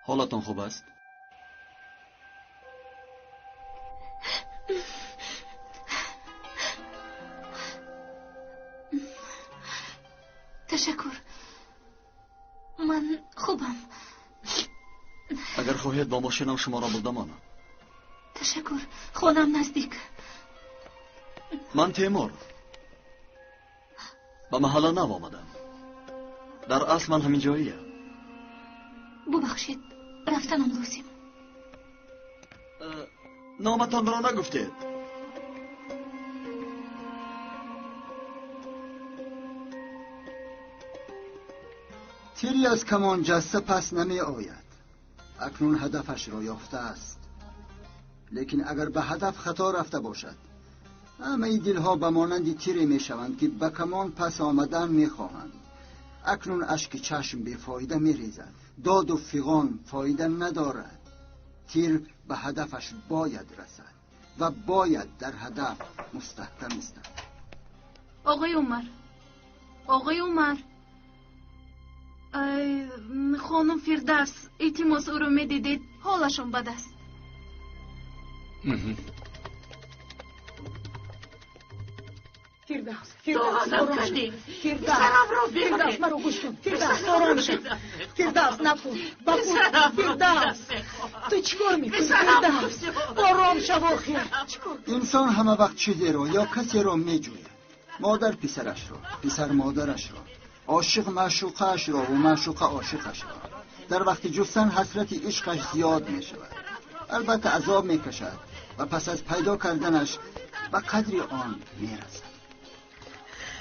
حالتان خوب است؟ تشکر. من خوبم. اگر خواهید با ماشینم شما را بردم آنم. تشکر. خونم نزدیک. من تیمور به محل نو آمدم. در اصل من همین جاییم. ببخشید رفتنم لازم. نامتان را نگفتید. تیری از کمان جسته پس نمی آید. اکنون هدفش را یافته است. لیکن اگر به هدف خطا رفته باشد، همه دلها به مانند تیری می شوند که به کمان پس آمدن می خواهند. اکنون اشک چشم بیفایده می ریزد. داد و فیغان فایده ندارد. تیر به هدفش باید رسد و باید در هدف مستحکم ایستد. آقای عمر خانم فردوس التماس او رو میدیدید؟ حالشون بد است. فردوس مرا گوش کن. فردوس آرام شد. فردوس نپور فردوس تو چیکار میکنی؟ فردوس آرام شو آخر. انسان همه وقت چیزی را یا کسی را میجوید. مادر پسرش را، پسر مادرش را، عاشق معشوقش را و معشوقه عاشقش را. در وقت جستن حسرت عشقش زیاد می شود. البته عذاب می کشد و پس از پیدا کردنش به قدری آن می رسد.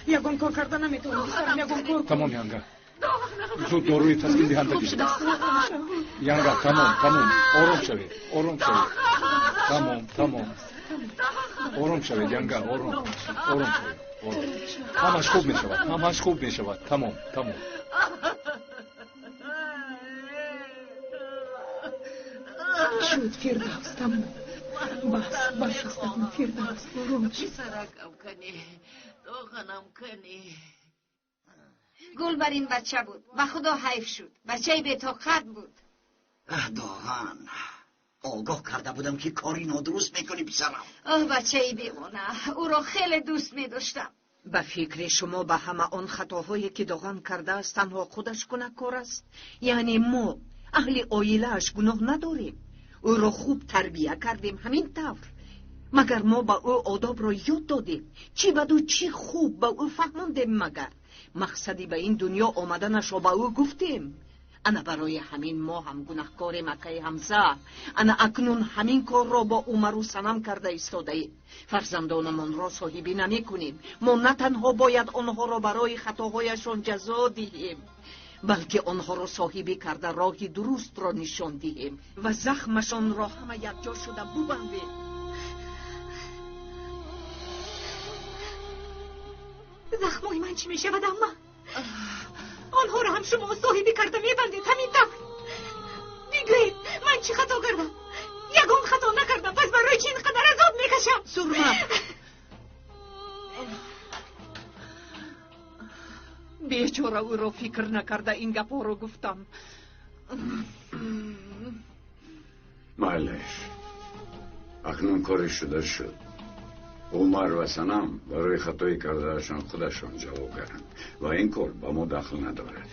یگان کار کردن نمیتونم. یگان کار. تمام ینگا. زود داروی تسکین دهنده گیرید. ینگا تمام. آرام شوید. تمام. آرام شوید ینگا. آرام شوید. همش خوب می شود. تمام. شد فردوس تمام. بس استم فردوس آرام شد. سرکم کنی داغنم کنی. گل بر این بچه بود. به خدا حیف شد. بچه بی طاقت بود. داغن آگاه کرده بودم که کاری نادرست میکنی پسرم. بچه بیمونه. او را خیلی دوست می داشتم. به فکر شما به همه آن خطاهایی که داغن کرده است تنها خودش گناهکار است؟ یعنی ما اهل عائله‌اش گناه نداریم؟ او را خوب تربیت کردیم همین طور. مگر ما به او آداب را یاد دادیم؟ چی بد و چی خوب به او فهماندیم؟ مگر مقصدی به این دنیا آمدنش را به او گفتیم؟ انا برای همین ما هم گناهکار مکه حمزه. انا اکنون همین کار را با عمر و صنم کرده ایستاده ایم. فرزندانمان را صاحبی نمی کنیم. ما نه تنها باید آنها را برای خطاهایشان جزا دهیم، بلکه آنها را صاحبی کرده راهی درست را نشان دهیم و زخمشان را همه یکجا شده ببندیم. زخمای من چی می شود اما؟ آنها را هم شما صاحبی کرده میبندید همین طور. بگویید من چی خطا کردم؟ یگان خطا نکردم، پس برای چی اینقدر عذاب میکشم؟ سرمه بیچاره او را فکر نکرده این گپا رو گفتم. معلش اکنون کارش شده شد. عمر و صنم برای خطایی کردهشان خودشان جواب گرند و این کار با ما دخل ندارد.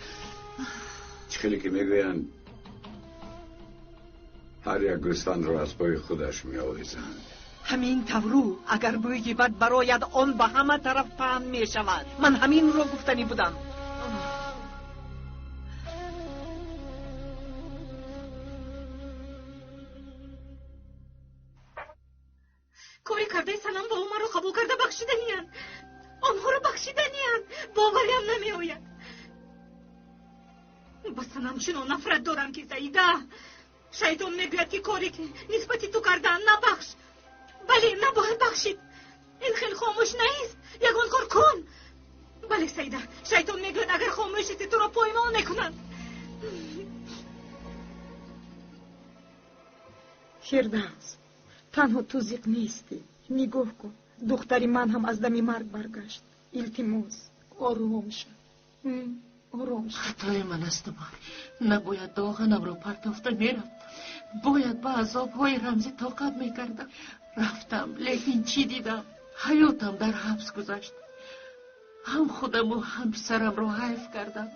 خیلی که میگویند هر یک گوسفند را از پای خودش میآویزند. همین طورو اگر بوی بد برایت آن به همه طرف پهن می شود. من همین رو گفتنی بودم. کاری کرده سلام با عمر رو قبول کرده بخشیدنیان. آنها رو بخشیدنیان. باوریم نمی آید. با سلام چنان نفرت دارم که سعیده شیطان میگوید که کاری که نسبتی تو کردن نبخش. بله نباید بخشید. این خیلی خاموش نیست. یگان کار کن. بله سعیده شیطان میگوید اگر خاموشی تو را پایمال میکنن. فردوس تنها تو زیق نیستی. نگاه کن دختری من هم از دم مرگ برگشت. التماس آروم شد. آروم شو. خطای من است مار. نباید داغنم رو پرتافته میرفتم. باید با عذابهای رمزی طاقت میکردم. رفتم لیکن چی دیدم؟ حیاتم در حبس گذشت. هم خودم و هم پسرم رو حیف کردم.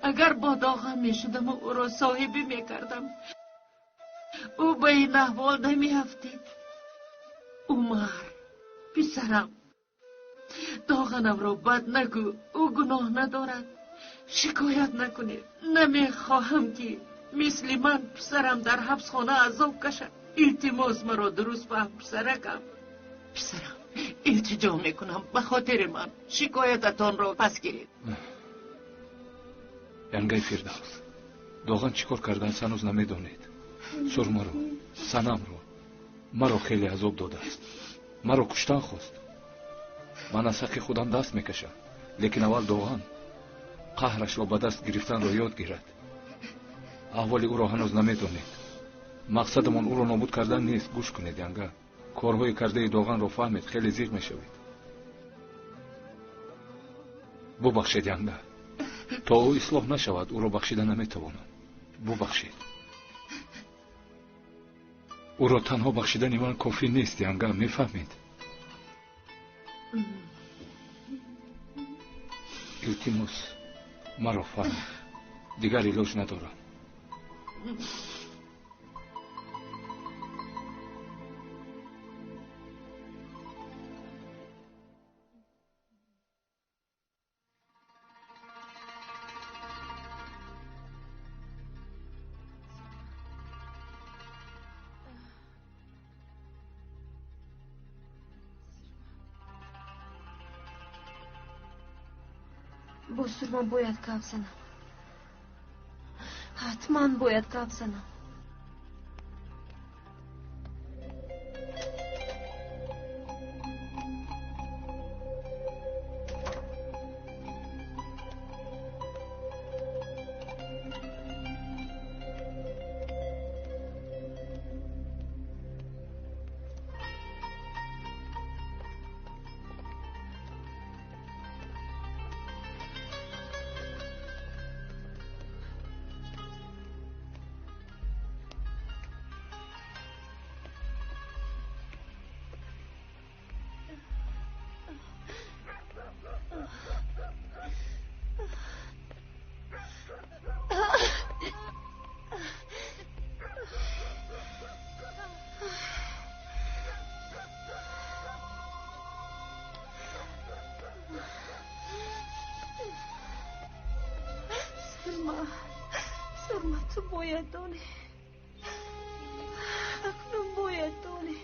اگر با داغن میشدم و او را صاحبی میکردم، او به این احوال نمیافتید. عمر پسرم، داغنم را بد نگو، او گناه ندارد. شکایت نکنید. نمیخواهم که مثل من پسرم در حبس خانه عذاب کشد. التماس مرا درست فهم پسرکم. پسرم التجا میکنم به خاطر من شکایتتان را پس گیرید. янгаи фирдавс, доған чӣ кор кардан ҳанӯз намедонед. сурмаро, санамро, маро хеле азоб додааст. маро куштан хост. ман аз ҳаққи худам даст мекашам, лекин аввал доған қаҳрашро ба даст гирифтанро ёд гирад. аҳволи ӯро ҳанӯз намедонед. мақсадамон ӯро нобуд кардан нест. гӯш кунед янга. корҳои кардаи доғанро фаҳмед, хеле зиқ мешавед. бубахшед янга. то ӯ ислоҳ нашавад, ӯро бахшида наметавонам. бубахшед. ӯро танҳо бахшидани ман кофӣ нест янга, мефаҳмед? илтимос, маро фаҳм. дигар илоҷ надорам. با سرما باید کف زنم. حتما باید کف زنم. سرما تو باید دانی. اکنون باید دانی.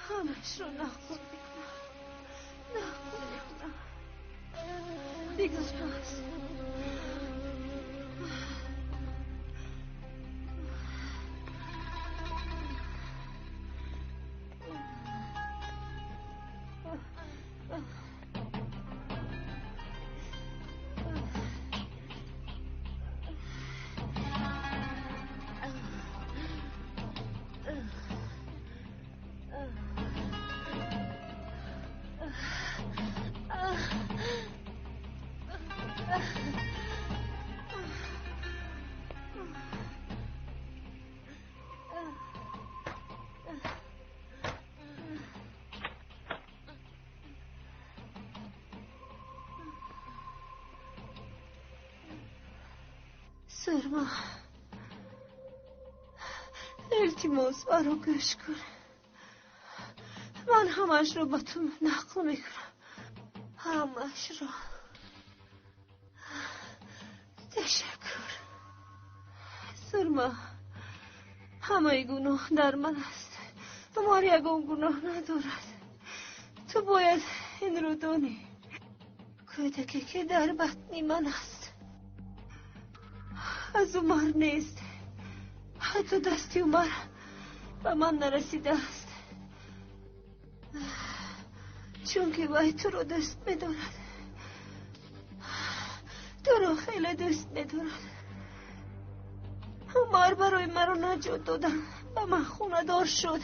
همش رو نخون میکنم. دیگر هست. سرما التماس برا گوش کن. من همش رو با تو نقل میکنم. همش رو. تشکر. سرما همه گناه در من است. مار یگان گناه ندارد. تو باید این رو دانی. کودکی که در بطنی من است از عمر نیست. حتی دستی عمر به من نرسیده است، چون که وی تو رو دوست می‌دارد، تو رو خیلی دوست می‌دارد. عمر برای مرا نجات دادن، به من خونه دار شد،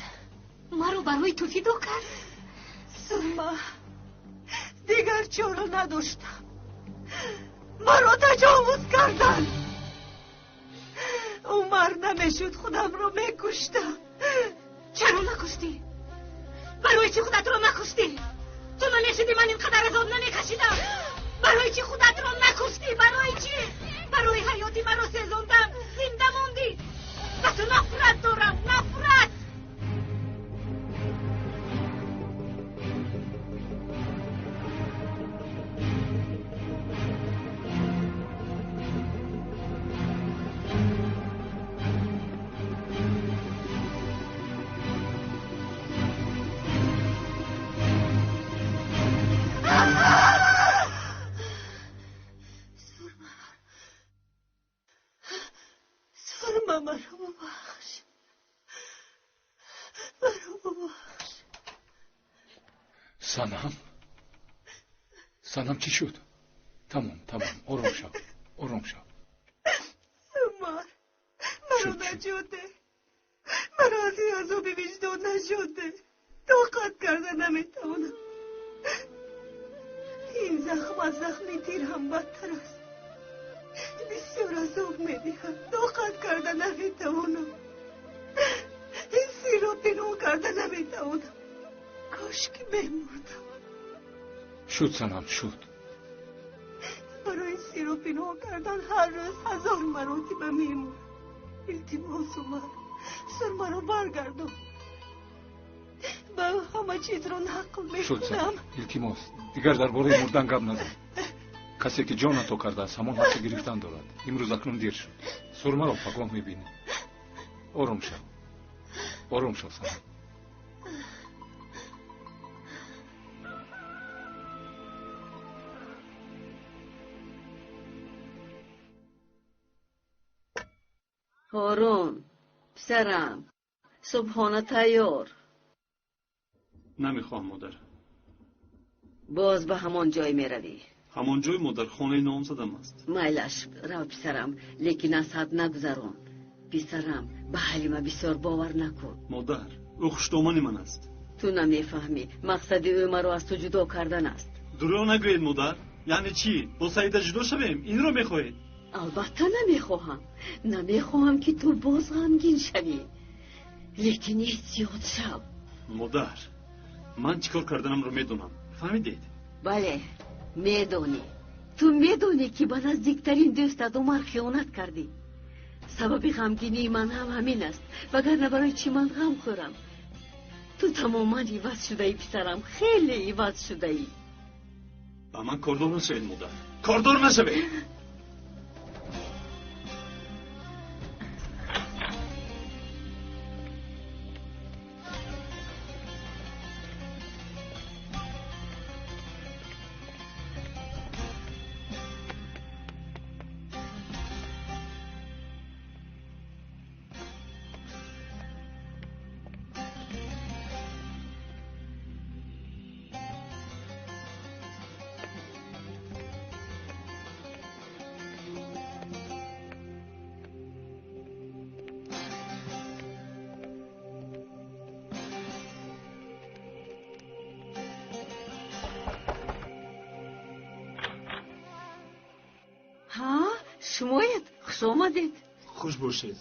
مرا برای تو فدا کرد. سرما دیگر چاره نداشتم، مرا تجاوز کردن. عمر نمیشد خودم رو میکشتم. چرا نکشتی؟ برای چی خودت رو نکشتی؟ تو نمیشدی من اینقدر عذاب نمیکشیدم. برای چی خودت رو نکشتی؟ برای چی؟ برای حیاتی مرا سزوندم، زنده موندی. و تو نفرت دارم، نفرت. سنم چی شد؟ تمام آرام شو. عمر مرا نجات ده، مرا از این عذاب وجدان نجات ده. طاقت کرده نمیتوانم. این زخم از زخم تیر هم بدتر است، بسیار عذاب میدهد. طاقت کرده نمیتوانم. این سیر را پنهان کرده نمیتوانم. کاش که بمیردم. شد سنم شد. برای سیر را پنهان کردن هر روز 1000 مراتب میمونم. التماس عمر، سرما را برگردم، با همه چیز را نقل میکنم. التماس دیگر درباره مردن گپ نزن. کسی که جان تو کرده است همان حق گرفتن دارد. امروز اکنون دیر شد. سرما را پگاه میبینی. آرام شو سنم. هارون پسرم، صبحانه تیار. نمیخوام مادر. باز به همان جای میروی؟ همان جای مادر، خانه نامزدم است. میلش رو پسرم، لیکن از حد نگذران. پسرم به حلیمه بسیار باور نکن. مادر او خوشدامن من است. تو نمیفهمی مقصد او مرا از تو جدا کردن است. دروغ نگوید مادر. یعنی چی؟ با سعیده جدا شویم؟ این رو میخواهید؟ البته نمیخواهم که تو باز غمگین شوی، لیکن احتیاط شو. مادر من چیکار کردنم رو میدونم، فهمیدید؟ بله میدونی. تو میدونی که به نزدیکترین دوستت عمر خیانت کردی. سبب غمگینی من هم همین است، وگرنه برای چی من غم خورم؟ تو تماما عوض شده ای پسرم، خیلی عوض شده ای. با من کاردار نشوید مادر، کاردار نشوید. ها شمایید، خوش آمدید. خوش باشید.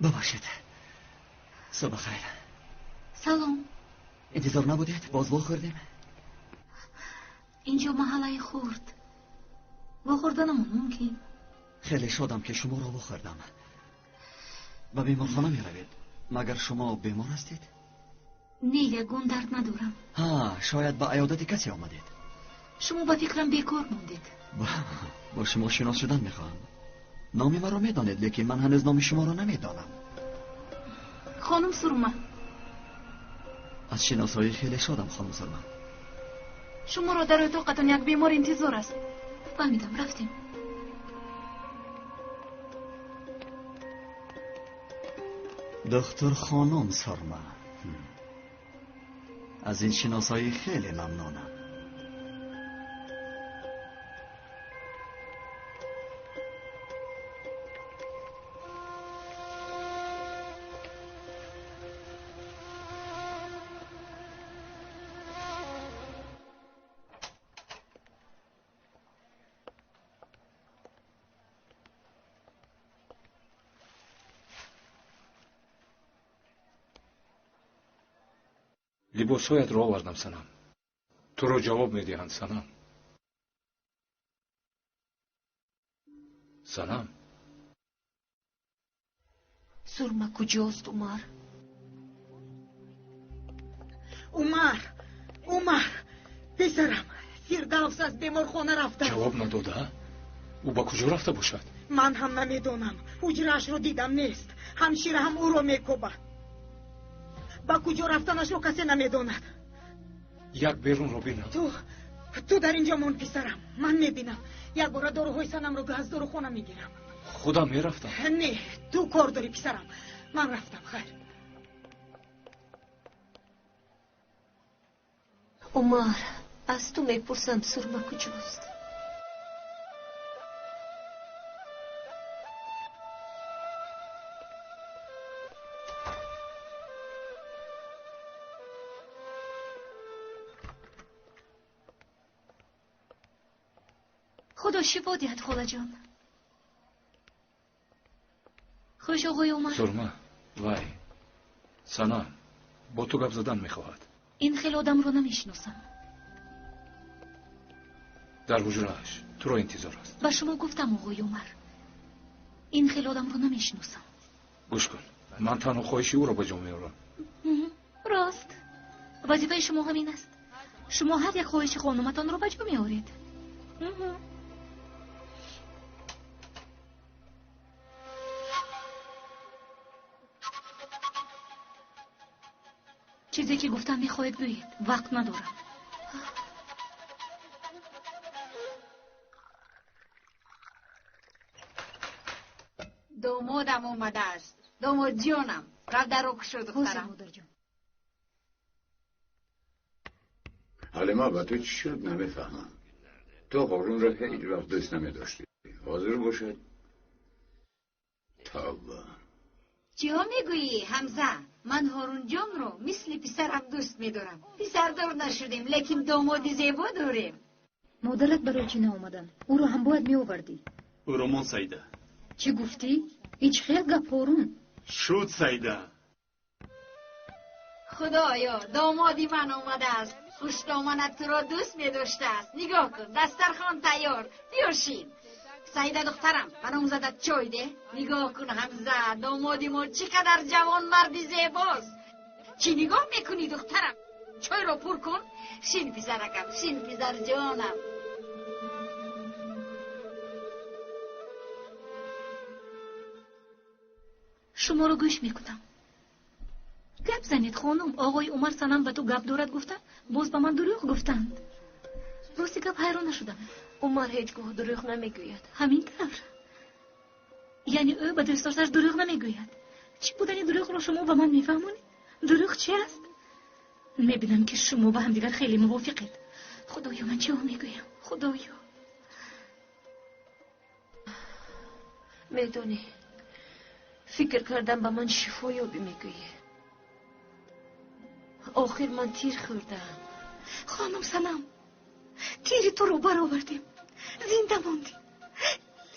ببخشید. صبح خیر. سلام. انتظار نبودید؟ باز خوردیم؟ اینجا محله خورد. خوردنمون ممکن. خیلی شادم که شما را بخوردم. به بیمارخانه می روید؟ مگر شما بیمار هستید؟ نه، یگون درد ندارم. شاید به عیادت کسی آمدید. شما با فکرم بیکار موندید. با شما شناس شدن میخواهم. نام مرا میدانید، لیکن من هنوز نام شما را نمیدانم. خانم سرما. از شناسایی خیلی شادم خانم سلمان. شما را در اتاقتان یک بیمار انتظار است. فهمیدم، رفتیم. دکتر خانم سرما، از این شناسایی خیلی ممنونم. لباسهایت را آوردم سنم. تو را جواب میدهند سنم. سنم. سرما کجاست عمر؟ عمر پسرم فردوس از بیمارخانه رفته. جواب نداده؟ او با کجا رفته باشد؟ من هم نمیدونم. حجره‌اش رو دیدم نیست. همشیره هم او رو میکوبد. با کجا رفتنش رو کسی نمیدوند. یک بیرون رو بینم. تو در اینجا مون پسرم. من میبینم. یک بار داروهای سنم رو از داروخانه میگیرم. خودم میرفتم. نه تو کار داری پسرم. من رفتم. خیر. عمر از تو میپرسم سرما کجاست؟ خدا شفا دهد خاله جان. خوش آقای عمر. سرما وای سنم با تو گپ زدن میخواهد. این خیلی آدم رو نمیشناسم. در حجره‌اش تو را انتظار است. با شما گفتم آقای عمر این خیلی آدم رو نمیشناسم. گوش کن، من تنها خواهشی او را به جا میارم. راست وظیفه شما همین است. شما هر یک خواهش خانومتان رو به جا میارید. چیزی که گفتم میخواهید بگویید. وقت ندارم. دامادم اومده است. داماد جانم رفت در رو شد دخترم. مادر جان. حالیما با تو چی شد نمیفهمم. تو قارون را خیلی وقت دوست نمیداشتی. حاضر باشد توبه. چیا میگویی حمزه؟ من هارون جان رو مثل پسرم دوست میدارم. پسردار نشدیم لیکن دامادی زیبا داریم. مادرت برای چی نآمدن؟ او رو هم باید میآوردی. او رو من سیده. چی گفتی؟ هیچ خیلی گپ هارون. شد سیده. خدایا دامادی من آمده است. خوش دامنت تو را دوست میداشته است. نگاه کن دسترخوان تیار. بیاشین. سیده دخترم برام زدت چای ده. نگاه کن حمزه دامادی ما چقدر جوان مردی زیباست. چی نگاه میکنی دخترم؟ چای را پر کن. شین پسرکم شین پسر جانم. شما رو گوش میکنم. گپ زنید خانم. آقای عمر سنم به تو گپ دارد گفتن. باز به من دروغ گفتند. راستی گپ حیران نشدم. عمر هیچگاه دروغ نمیگوید. همین طور. یعنی او به دوستاش دروغ نمیگوید. چی بودن دروغ رو شما به من میفهمونید؟ دروغ چی است؟ میبینم که شما با هم دیگر خیلی موافقید. خدایا من چه میگویم؟ خدایا. میدونی فکر کردم به من شفایابی میگویی. آخر من تیر خوردم. خانم سنم تیری تو رو برآوردیم. زنده ماندیم.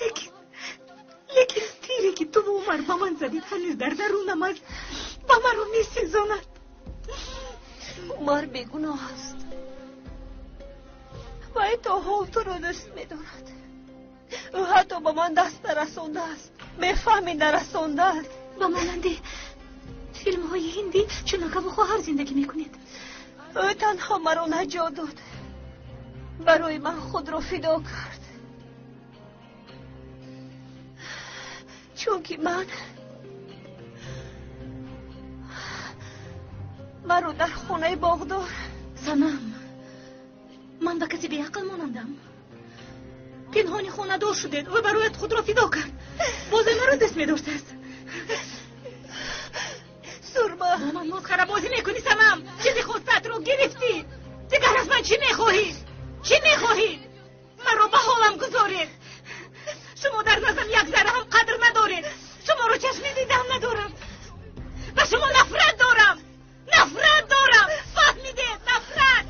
لیکن تیری که تو و عمر با من زدید هنوز در درونم است. با من رو میسوزاند. عمر بیگناه است و تا حال تو رو دوست میدارد. او حتی با من دست رسانده است. میفهمی نرسانده است. با ماننده فیلم های هندی چنانکه با خواهر زندگی میکنید. او تنها مرا نجات داد. برای من خود را فدا کرد. چون که مرا در خونه باغدار. سنم، من به کسی بیعقل مانندم. پنهانی خانه دار شدید و برایت خود را فدا کرد. بازی مرا دست می‌داشت است. سرما، من مسخره بازی میکنی سنم؟ چیزی خودت رو گرفتی؟ دیگر از من چی میخواهید؟ چی میخواهید؟ مرا به حالم گذارید. شما در نظرم یک ذره هم قدر ندارید. شما رو چشم دیدم ندارم. و شما نفرت دارم. نفرت دارم. فهمیدید؟ نفرت.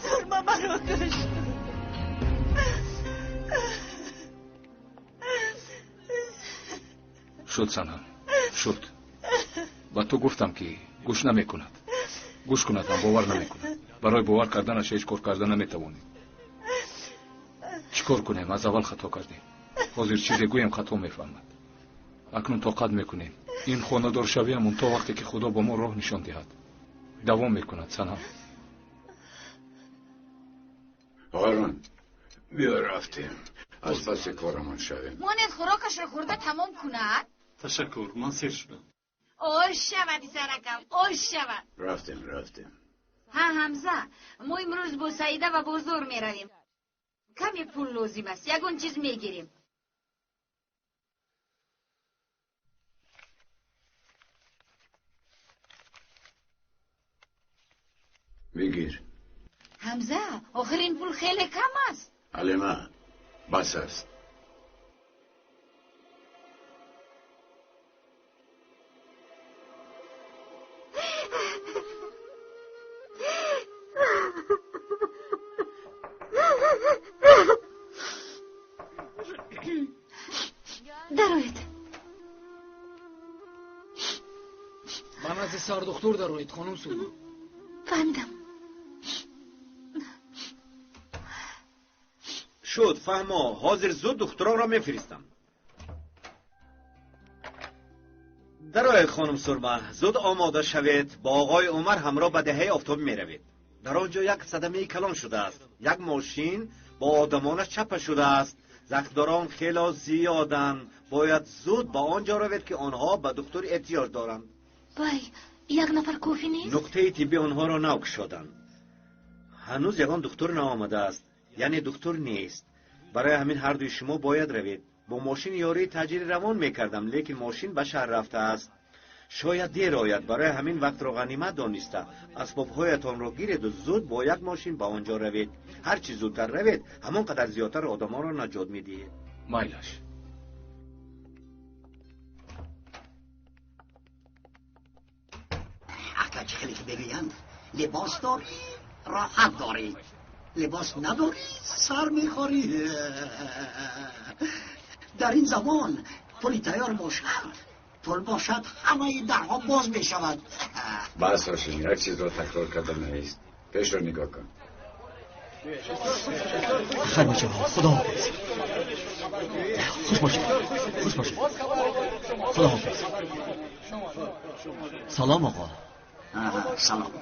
سرما مرا داشت. شد سنم، شد. با تو گفتم که گوش نمیکند. گوش کند هم باور نمیکند. برای باور کردنش هیچ کار کردن نمیتوانیم. چیکار کنیم؟ از اول خطا کردیم. حاضر چیزی گویم خطا میفهمد. اکنون طاقت میکنیم این خانه دار شویم تا وقتی که خدا با ما راه نشان دهد. دوام میکند سنم. آرون بیا رفتیم. از پس کارمان شویم. مانت خوراکش رو خورده تمام کند؟ تشکر، من سیر شدم. اوش شود سرکم، اوش شود. رفتیم. ها حمزه، ما امروز با سعیده و بازار می رویم. کمی پول لازم است، یگون چیز می گیریم. بگیر. حمزه، آخرین پول خیلی کم است. علیمه، بس است. درایید. من از سر دکتر درایید خانم سلما. فهمیدم. شد فهما، حاضر زود دکتران را میفرستم. درایید خانم سرما، زود آماده شوید. با آقای عمر همراه به دهه آفتابی میروید. در آنجا یک صدمه کلان شده است. یک ماشین با آدمانش چپه شده است. زخمداران خیلی زیادند. باید زود با آنجا روید که آنها به دکتر احتیاج دارند. وای، یک نفر کافی نیست؟ نقطه طبی آنها را نگشادند. هنوز یگان دکتر نآمده است. یعنی دکتر نیست. برای همین هر دوی شما باید روید. با ماشین یاری تجاری روان میکردم، لیکن ماشین به شهر رفته است. شاید دیر آید. برای همین وقت را غنیمت دانسته اسباب‌هایتان را گیرید و زود با یک ماشین به آنجا روید. هر چی زودتر روید همان قدر زیادتر آدمان را نجات میدهید. مایلش. اگر خیلی که بگویند لباس داری راحت داری، لباس نداری سر میخوری. در این زمان پولی تیار باشد، پول باشد همه درها باز میشود. بس هاشم، یک چیز را تکرار کردن نیست. پیش را نگاه کن. خیر بچه ها، خدا حافظ. خوش باشید. خوش باشید. خدا حافظ. سلام آقا. سلام.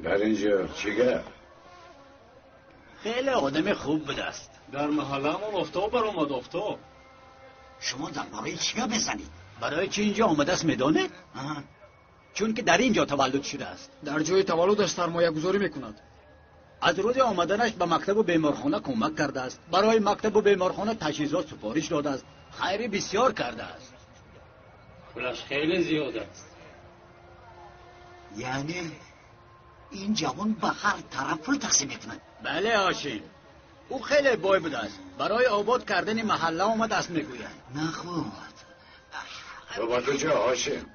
در اینجا چیگه؟ خیلی آدم خوب بوده است. در محله ما آفتاب برآمد. آفتاب. شما درباره چیگه بزنید؟ برای چی اینجا آمده است میدانه؟ چون که در اینجا تولد شده است. در جای تولدش سرمایه گذاری میکند. از روز آمدنش به مکتب و بیمارخانه کمک کرده است. برای مکتب و بیمارخانه تجهیزات سفارش داده است. خیری بسیار کرده است. پولش خیلی زیاد است. یعنی این جوان به هر طرف پول تقسیم میکند. بله هاشم، او خیلی بای بوده است. برای آباد کردن محله آمد است میگوید. نخود تو با تو جا هاشم.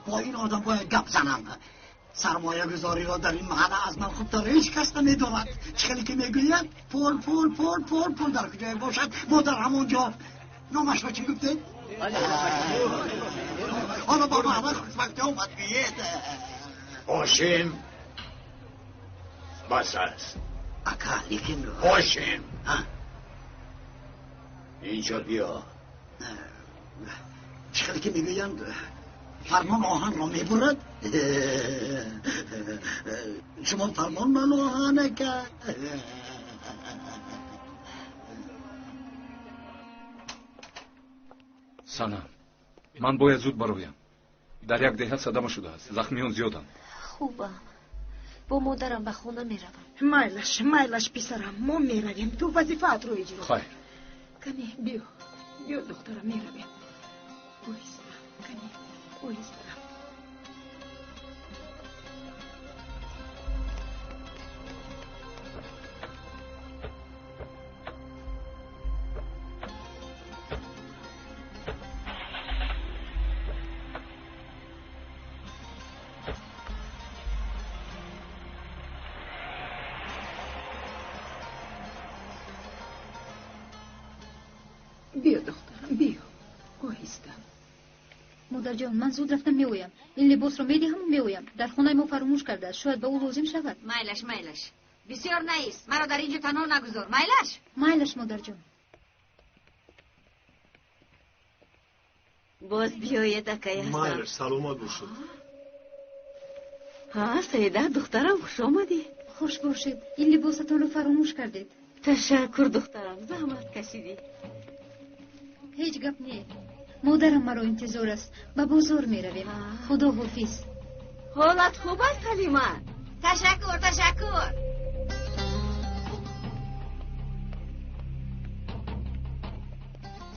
با این آدم باید گپ زنم. سرمایه گذاری را در این محله از من خوبتر هیچ کس نمیداند. چخیلی که میگوید پول پول پول پول پول در کجای باشد ما در همونجا. نامش را چی گفته؟ حالا با محمد خوشبختی آمد بید. هاشم بس است. اکا لیکن هاشم اینجا بیا. چخیلی که میگویند فرمان آهن را میبرد. شما فرمان من آهنه که санам, ман бояд зуд бароям. дар як деҳа садама шудааст, захмиён зиёданд. хубам, бо модарам ба хона меравам. майлаш писарам, мо меравем. ту вазифаатро иҷро. хайр. кане биё духтарам, меравем. оҳиста, кане оҳиста. بیا دخترم بیا آهسته. مادر جان من زود رفتم میویم. این لباس رو میدهم و میویم. در خونه ما فراموش کرده است. شاید به او لازم شود. میلش بسیار نیست. مرا در اینجا تنها نگذار. میلش مادر جان. باز بیاید اکای هستم. میلش سلامت باشید. ها سیده دخترم خوش آمدی. خوش باشید. این لباستون رو فراموش کردید. تشکر دخترم، زحمت کشیدی. هیچ گپ نیست. مادرم مرا انتظار است. به بازار می رویم. خدا حافظ. حالت خوب است حلیمه؟ تشکر.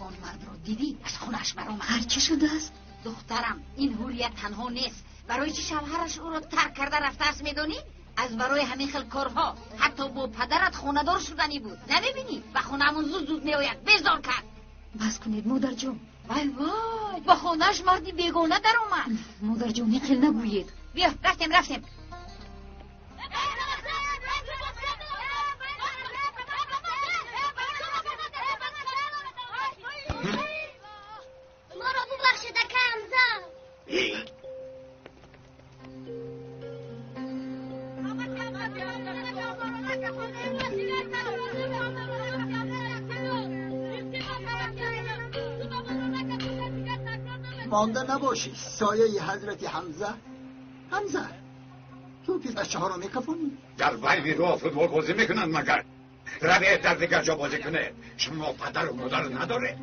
آن مرد رو دیدی؟ از خونش برآمد. هر چی شده است؟ دخترم این حوریت تنها نیست. برای چی شوهرش او را ترک کرده رفته است میدونی؟ از برای همین خیل کارها. حتی با پدرت خونه‌دار شدنی بود. نمیبینی؟ به خونه‌مون زود میآید. بیزار کرد. بس کنید مادر جان. وای با خونه‌اش مردی بیگانه در اومد. مادر جان خیل نگویید. بیا رفتیم. ما را ببخشید کمزم. مانده نباشی سایه حضرت حمزه. تو پسرچه ها رو میکفونی؟ در بین راه فوتبال بازی میکنن مگر؟ روید در دیگر جا بازی کنه. شما پدر و مادر نداره؟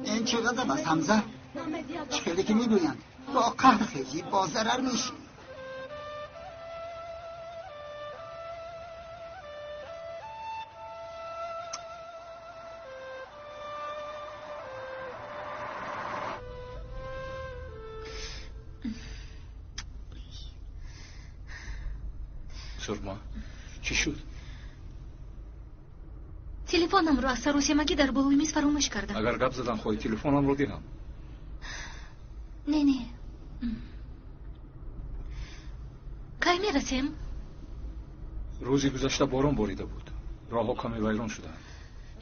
این چقدر از حمزه؟ چخیلی که میگویند با قهر خیلی با ضرر میشی. سرما چی شد؟ تلفنم رو از سروسیمگی در بالوی میز فراموش کردم. اگر گپ زدن خواهی تلفنم رو دیدم. نه کی میرسیم؟ روزی گذشته باران باریده بود. راهها کمی ویران شدند.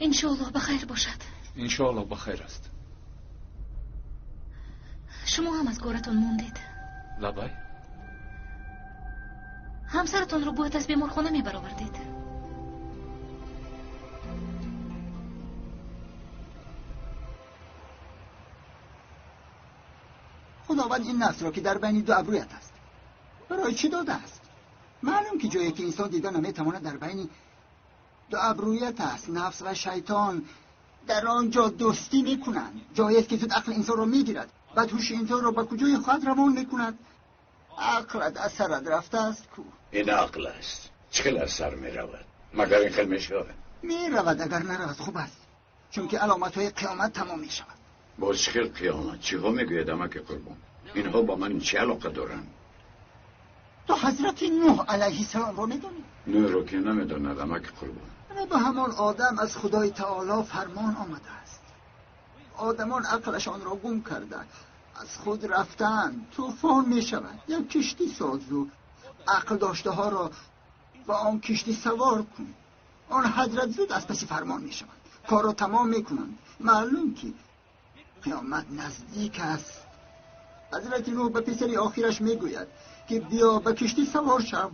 انشاءالله بخیر باشد. انشاءالله بخیر است. شما هم از کارتون موندید. لبای همسرتون رو باید از بیمارخانه میبرآوردید. خداوند این نفس را که در بین دو ابرویت است برای چی داده است؟ معلوم که جایی که انسان دیده نمیتواند در بین دو ابرویت است. نفس و شیطان در آنجا دوستی میکنند. جایی است که زود عقل انسان را میگیرد. بعد هوش انسان را به کجای خود روان میکند. عقلت از سرت رفته است کو؟ این عقل است. چخیل از سر میرود؟ مگر این خیل میشود؟ میرود اگر نرود خوب است. چون که علامت های قیامت تمام میشود. با چخیل قیامت؟ چی ها میگوید اما که قربان؟ اینها با من چه علاقه دارن؟ تو حضرت نوح علیه السلام را میدانی؟ نوح را که نمیداند اما که قربان. به همان آدم از خدای تعالی فرمان آمده است. آدمان عقلشان را گم کرده، از خود رفتن. طوفان می شود. یک کشتی ساز و عقل داشته ها را با آن کشتی سوار کن. آن حضرت زود از پسی فرمان می شود. کار را تمام می کنند. معلوم که قیامت نزدیک است. حضرت نوح به پسری آخرش می گوید که بیا به کشتی سوار شو،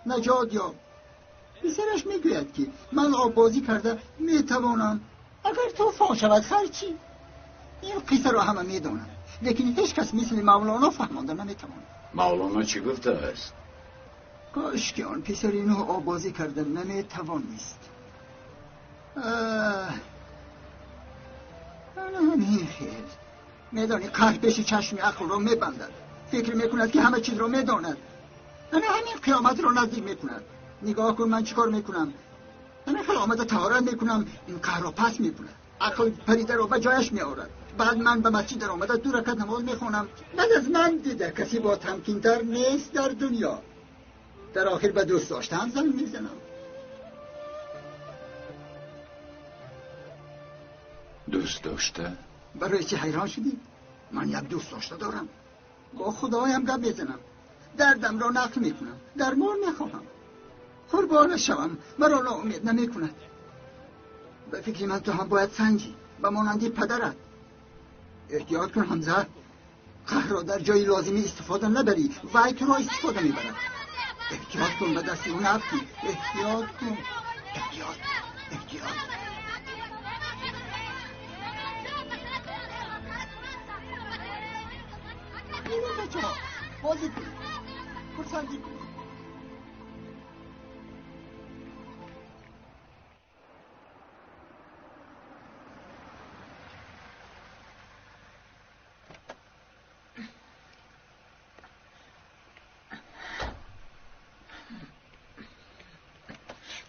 نجات یاب. پسرش می گوید که من آب بازی کرده می توانم اگر طوفان شود خرچی. این قصه را همه می دانند، لیکن هیچ کس مثل مولانا فهمانده نمی تواند. مولانا چی گفته است؟ کاش که آن پسر نوح آب بازی کرده نمی توانست. همین خیر. میدانی قهبش چشم عقل رو میبندد. فکر میکند که همه چیز رو میداند. همین قیامت رو نزدیک میکند. نگاه کن من چیکار میکنم. همین قیامت طهارت میکنم، این قهر رو پس میکنم. عقل پریده رو به جایش میآورد. بعد من به مسجد در آمده 2 رکعت نماز میخونم. بعد از من دیده کسی با تمکینتر نیست در دنیا. در آخر به دوست داشتن زن میزنم. دوست داشته؟ برای چی حیران شدی؟ من یک دوست داشته دارم. با خدایم گپ میزنم. دردم را نقل میکنم. درمان میخواهم. قربان شوم. مرا ناامید نمیکند. به فکر من تو هم باید سنجی. به مانندی پدرت. احتیاط کن حمزه. قهر را در جای لازمی استفاده نبری. وای تو را استفاده میبرد. احتیاط کن به دستی اون افتی. احتیاط کن. احتیاط. اینو بچه ها بازی کن. پرسندی کن.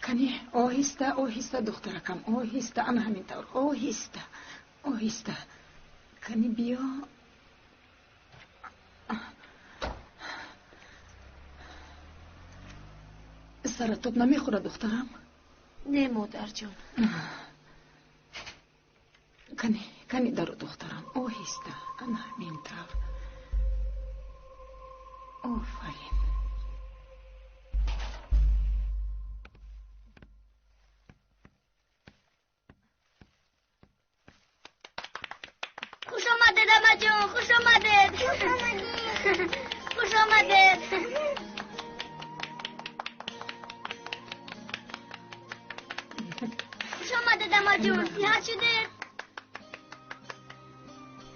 کنی آهسته دخترکم آهسته انا همینطور آهسته کنی بیا سرطات نمیخوره دخترم؟ نه مادر جان. کنی درو دخترم آهسته انا همینطور. آفرین. خوش آمدید اما جون. خوش آمدید. خوش آمدید. خوش آمدید اما جون. صحت شدید؟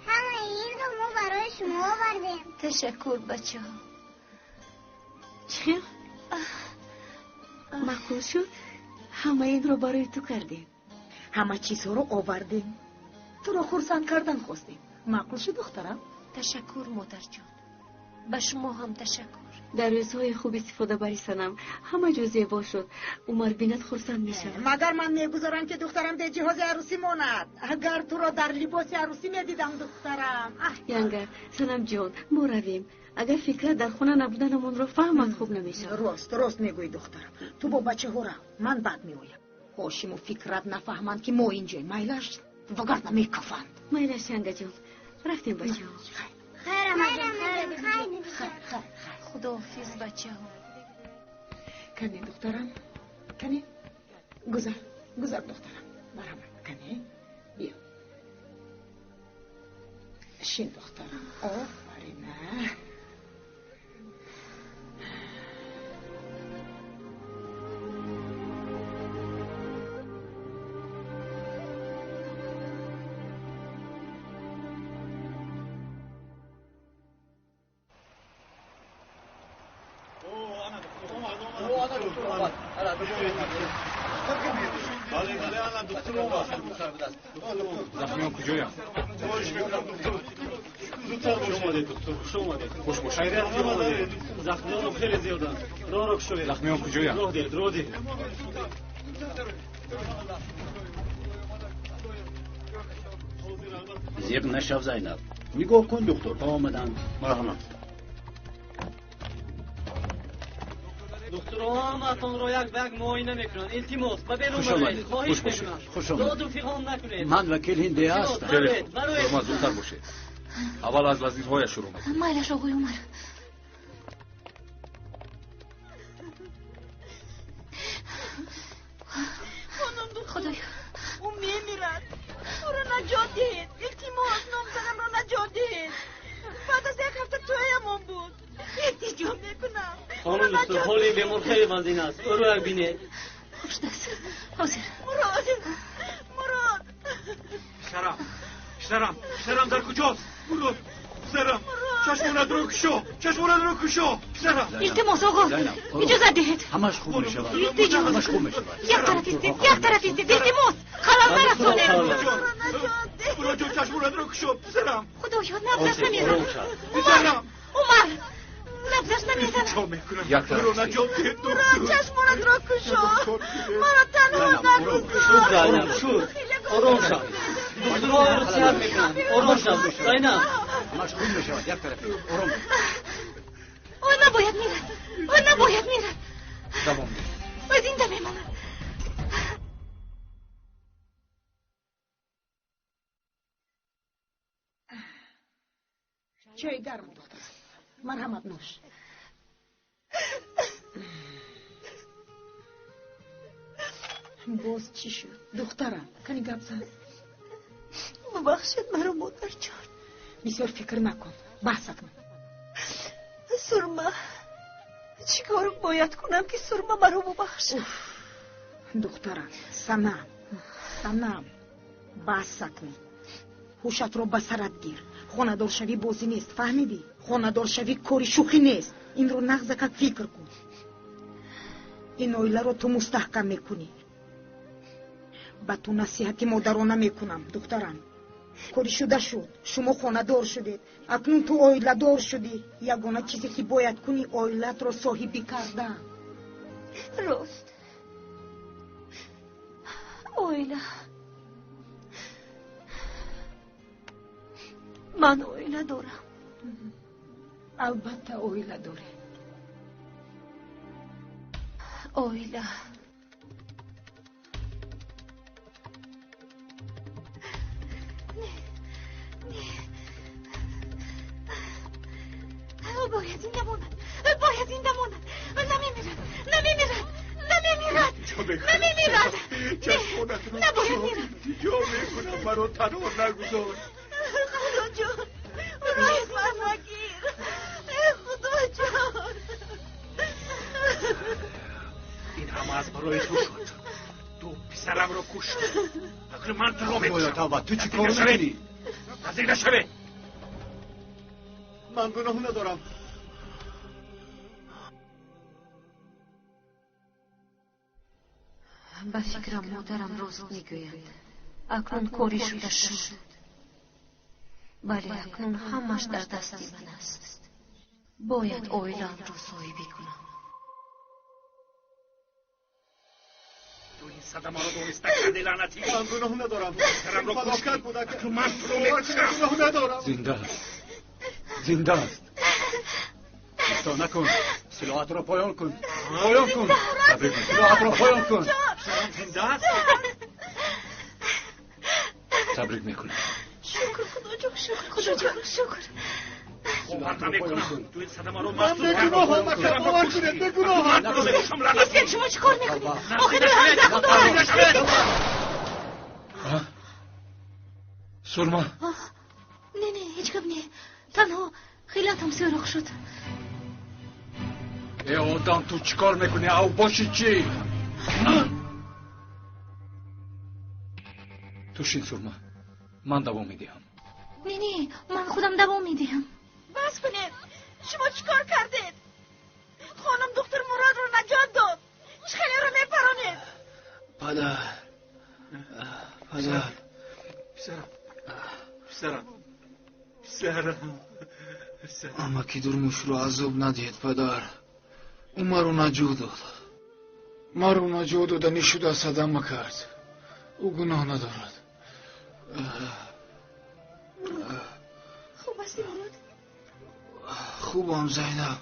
همه این رو ما برای شما آوردیم. تشکر بچه ها. چه؟ معقول شد؟ همه این رو برای تو کردیم. همه چیز رو آوردیم. تو رو خرسند کردن خواستیم. معقول شد دخترم؟ تشکر مادر جان. به شما هم تشکر. در روزهای خوب استفاده بری سنم. همه جو زیبا شد. عمر بیند خرسند میشه. مگر من میگذارم که دخترم در جهاز عروسی ماند. اگر تو را در لباس عروسی میدیدم دخترم. ینگر سنم جان ما رویم. اگر فکرت در خونه نبودنمون رو فهمت خوب نمیشه. راست میگوی دخترم. تو با بچه ها را من بد میویم. هاشم و فکرت نفهمند که ما اینجا میلش وگرنه میکفند. میلش ینگر جان رفتیم بچه ها. خیر اما جان. خیر. خدا حافظ بچه ها. کنی دخترم کنی گذر دخترم. مرحبا کنی بیا. شین دخترم. آفرینه. زخمیان کجایم؟ زودتر خوش اومدید. خوش باش. خیریت اومدید. زخمیان خیلی زیادن. راه کشوید. زخمیان کجایم؟ راه دید. زیق نشو زینب. نگاه کن دکترها آمدن. مرحبا. دکترها همتون رو یک بگ معاینه میکنن. التماس به بیرون برید. خواهش میکنم. داد و فغان نکنید. من وکیل هنده هستم. خیلی خوب. شما زودتر باشید. اول از وزیرهایش شروع میکنم. مایلش آقای عمر. خدایا اون میمیرد. او رو نجات دید. التماس نامزدم رو نجات دید. بعد از 1 هفته تویمون بود. التجا میکنم. خانم دکتر حالی بیمار خیلی وزین است. او رو یک بینید. خوش دست. حاضر. مراد. شرم در کجاست؟ مراد. سرم. چشمونت رو کشو. شرم. التماس آقا. اجازه دهید. همش خوب میشه. همش خوب میشه. یک طرف ایستید. التماس. خلال نرسونه. برو جو چشمونت رو کشو پسرم. خدایا نبضش نمیزن. پسرم عمر نبضش نمیزن. چا میکنم یک طرف برو نجات ده برو چشمونت رو کشو. مرا تنها نگذار. شد آرام شد. دکترها رو سر میکنن. آرام شد. زینب مشغول میشود. یک طرف آرام. او نباید میرد. او نباید میرد. دوام بده. او زنده میماند. چای گرم دختر. مرحمت نوش. باز چی شد؟ دخترم کنی گپ زن. ببخشید مرا مادر جان. بسیار فکر نکن. بحث کن. سرما چی کار باید کنم که سرما مرا ببخشه؟ دخترم سنم بحث کن. هوشت رو به سرت گیر. خاندار شوی بازی نیست، فهمیدی؟ خاندار شوی کاری شوخی نیست. این رو نغز کن، فکر کن. این اویله رو تو مستحکم میکنی. با تو نصیحتی مادرانه میکنم دخترم. کاری شده شد. شما خاندار شدید. اکنون تو اویله دار شدی. یگانه چیزی که باید کنی اویلت رو صاحبی کردن. راست. اویله من اویله دارم. البته اویله داری. اویله باید زنده ماند. باید زنده ماند. نمیمیرد. نباید میرد. جا میکنم مرا تنها نگذار. خدا جان برو از من نگیر. خدا جان این همه از برای تو شد. تو پسرم رو کشت. اگر من تو رو میکشم. تو چی کار میکنی؟ نزدیک نشوی. من گناه ندارم. به فکرم مادرم راست میگوید. اکنون کاری شده شد. ولی اکنون همش در دستی من است. باید اویلم رو صاحبی کنم. تو این صدمه رو دونسته کردی لعنتی. من گناه ندارم. پسرم رو کشت. اکنون من تو رو میکشم. گناه ندارم. زنده است. تو نکن. سلاحت رو پایان کن. سلاحت رو پایان کن. زنده است. تبریک میکنم. شکر خدا جان. خدا جان شکر. باور نمیکنم. تو این صدمه رو من بگناهم. شما چی کار میکنید؟ آخه سرما. نه هیچ گپ نه. تنها خیلاتم سرخ شد. ای آدم تو چی کار میکنی؟ او باشی چی؟ تو شین سرما. من دوام میدیم. نه من خودم دوام میدیم. بس کنید. شما چی کار کردید؟ خانم دختر مراد رو نجات داد. خیلی رو میپرانید. پدر پسرم اما که درموش رو عذاب ندید پدر. او مرو نجات داد. نشده صدمه کرد. او گناه ندارد. خوب هستی مراد؟ خوبم زینب.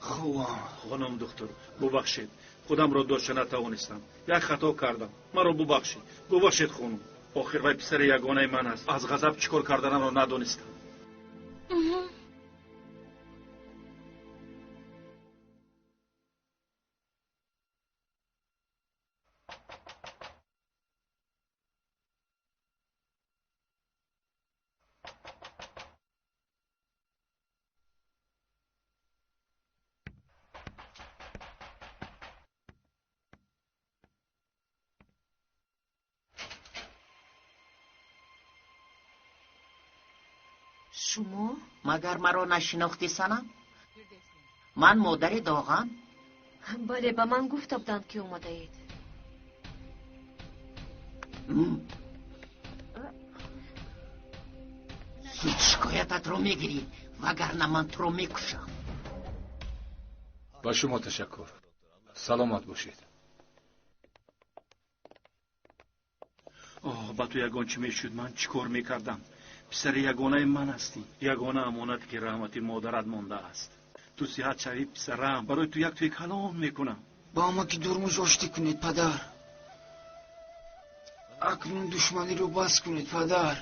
خوبم. خانم دکتر ببخشید. خودم را داشته نتوانستم. یک خطا کردم. مرا ببخشید خانم. آخر وای پسر یگانه من است. از غضب چیکار کردنم را ندانستم. شما؟ مگر مرا نشناختی سنم؟ من مادر داغم؟ بله به من گفته بودند که اومده اید. هیچ شکایتت رو میگیری وگرنه من تو رو میکشم. با شما تشکر. سلامت باشید. با تو یگان چی میشد؟ من چیکار میکردم؟ پسر یگانه من هستی، یگانه امانت که رحمتی مادرت مانده است. تو صحت شوی پسرم، برای تو یک توی کلام میکنم. با ما که درموش آشتی کنید پدر. اکنون دشمنی رو بس کنید پدر.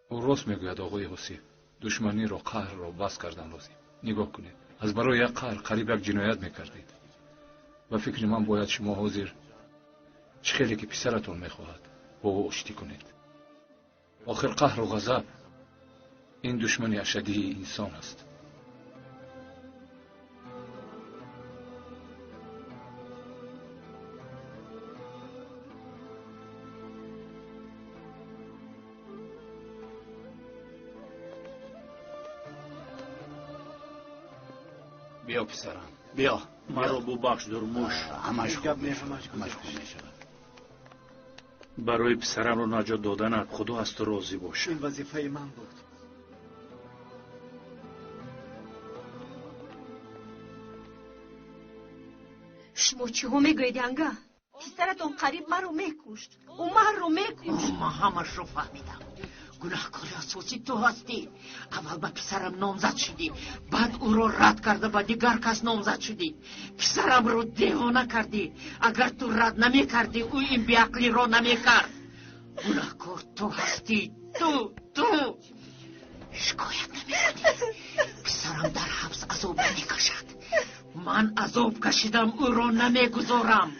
او راست میگوید آقای حسین. دشمنی رو قهر رو بس کردن لازم. نگاه کنید، از برای یک قهر قریب یک جنایت میکردید و فکر من باید شما حاضر چه خیلی که پسرتون میخواهد با او آشتی کنید. آخر قهر و غضب این دشمنی اشدی انسان است. بیا پسرم بیا. مرا ببخش درموش. همش خوب میشه. برای پسرم رو نجات دادنت خدا از تو راضی باشه. این وظیفه من بود. شما چی هم میگوید انگا؟ پسرتون قریب من رو میکشت. او من رو میکشت. من همش رو فهمیدم. گناهکار اساسی تو هستی. اول به پسرم نامزد شدی، بعد او رو رد کرده به دیگر کس نامزد شدی. پسرم رو دیوانه کردی. اگر تو رد نمی کردی او این بیعقلی رو نمی کرد. گناهکار تو هستی. تو شکایت نمی کنی. پسرم در حبس عذاب نمی کشد. من عذاب کشیدم او رو نمی گذارم.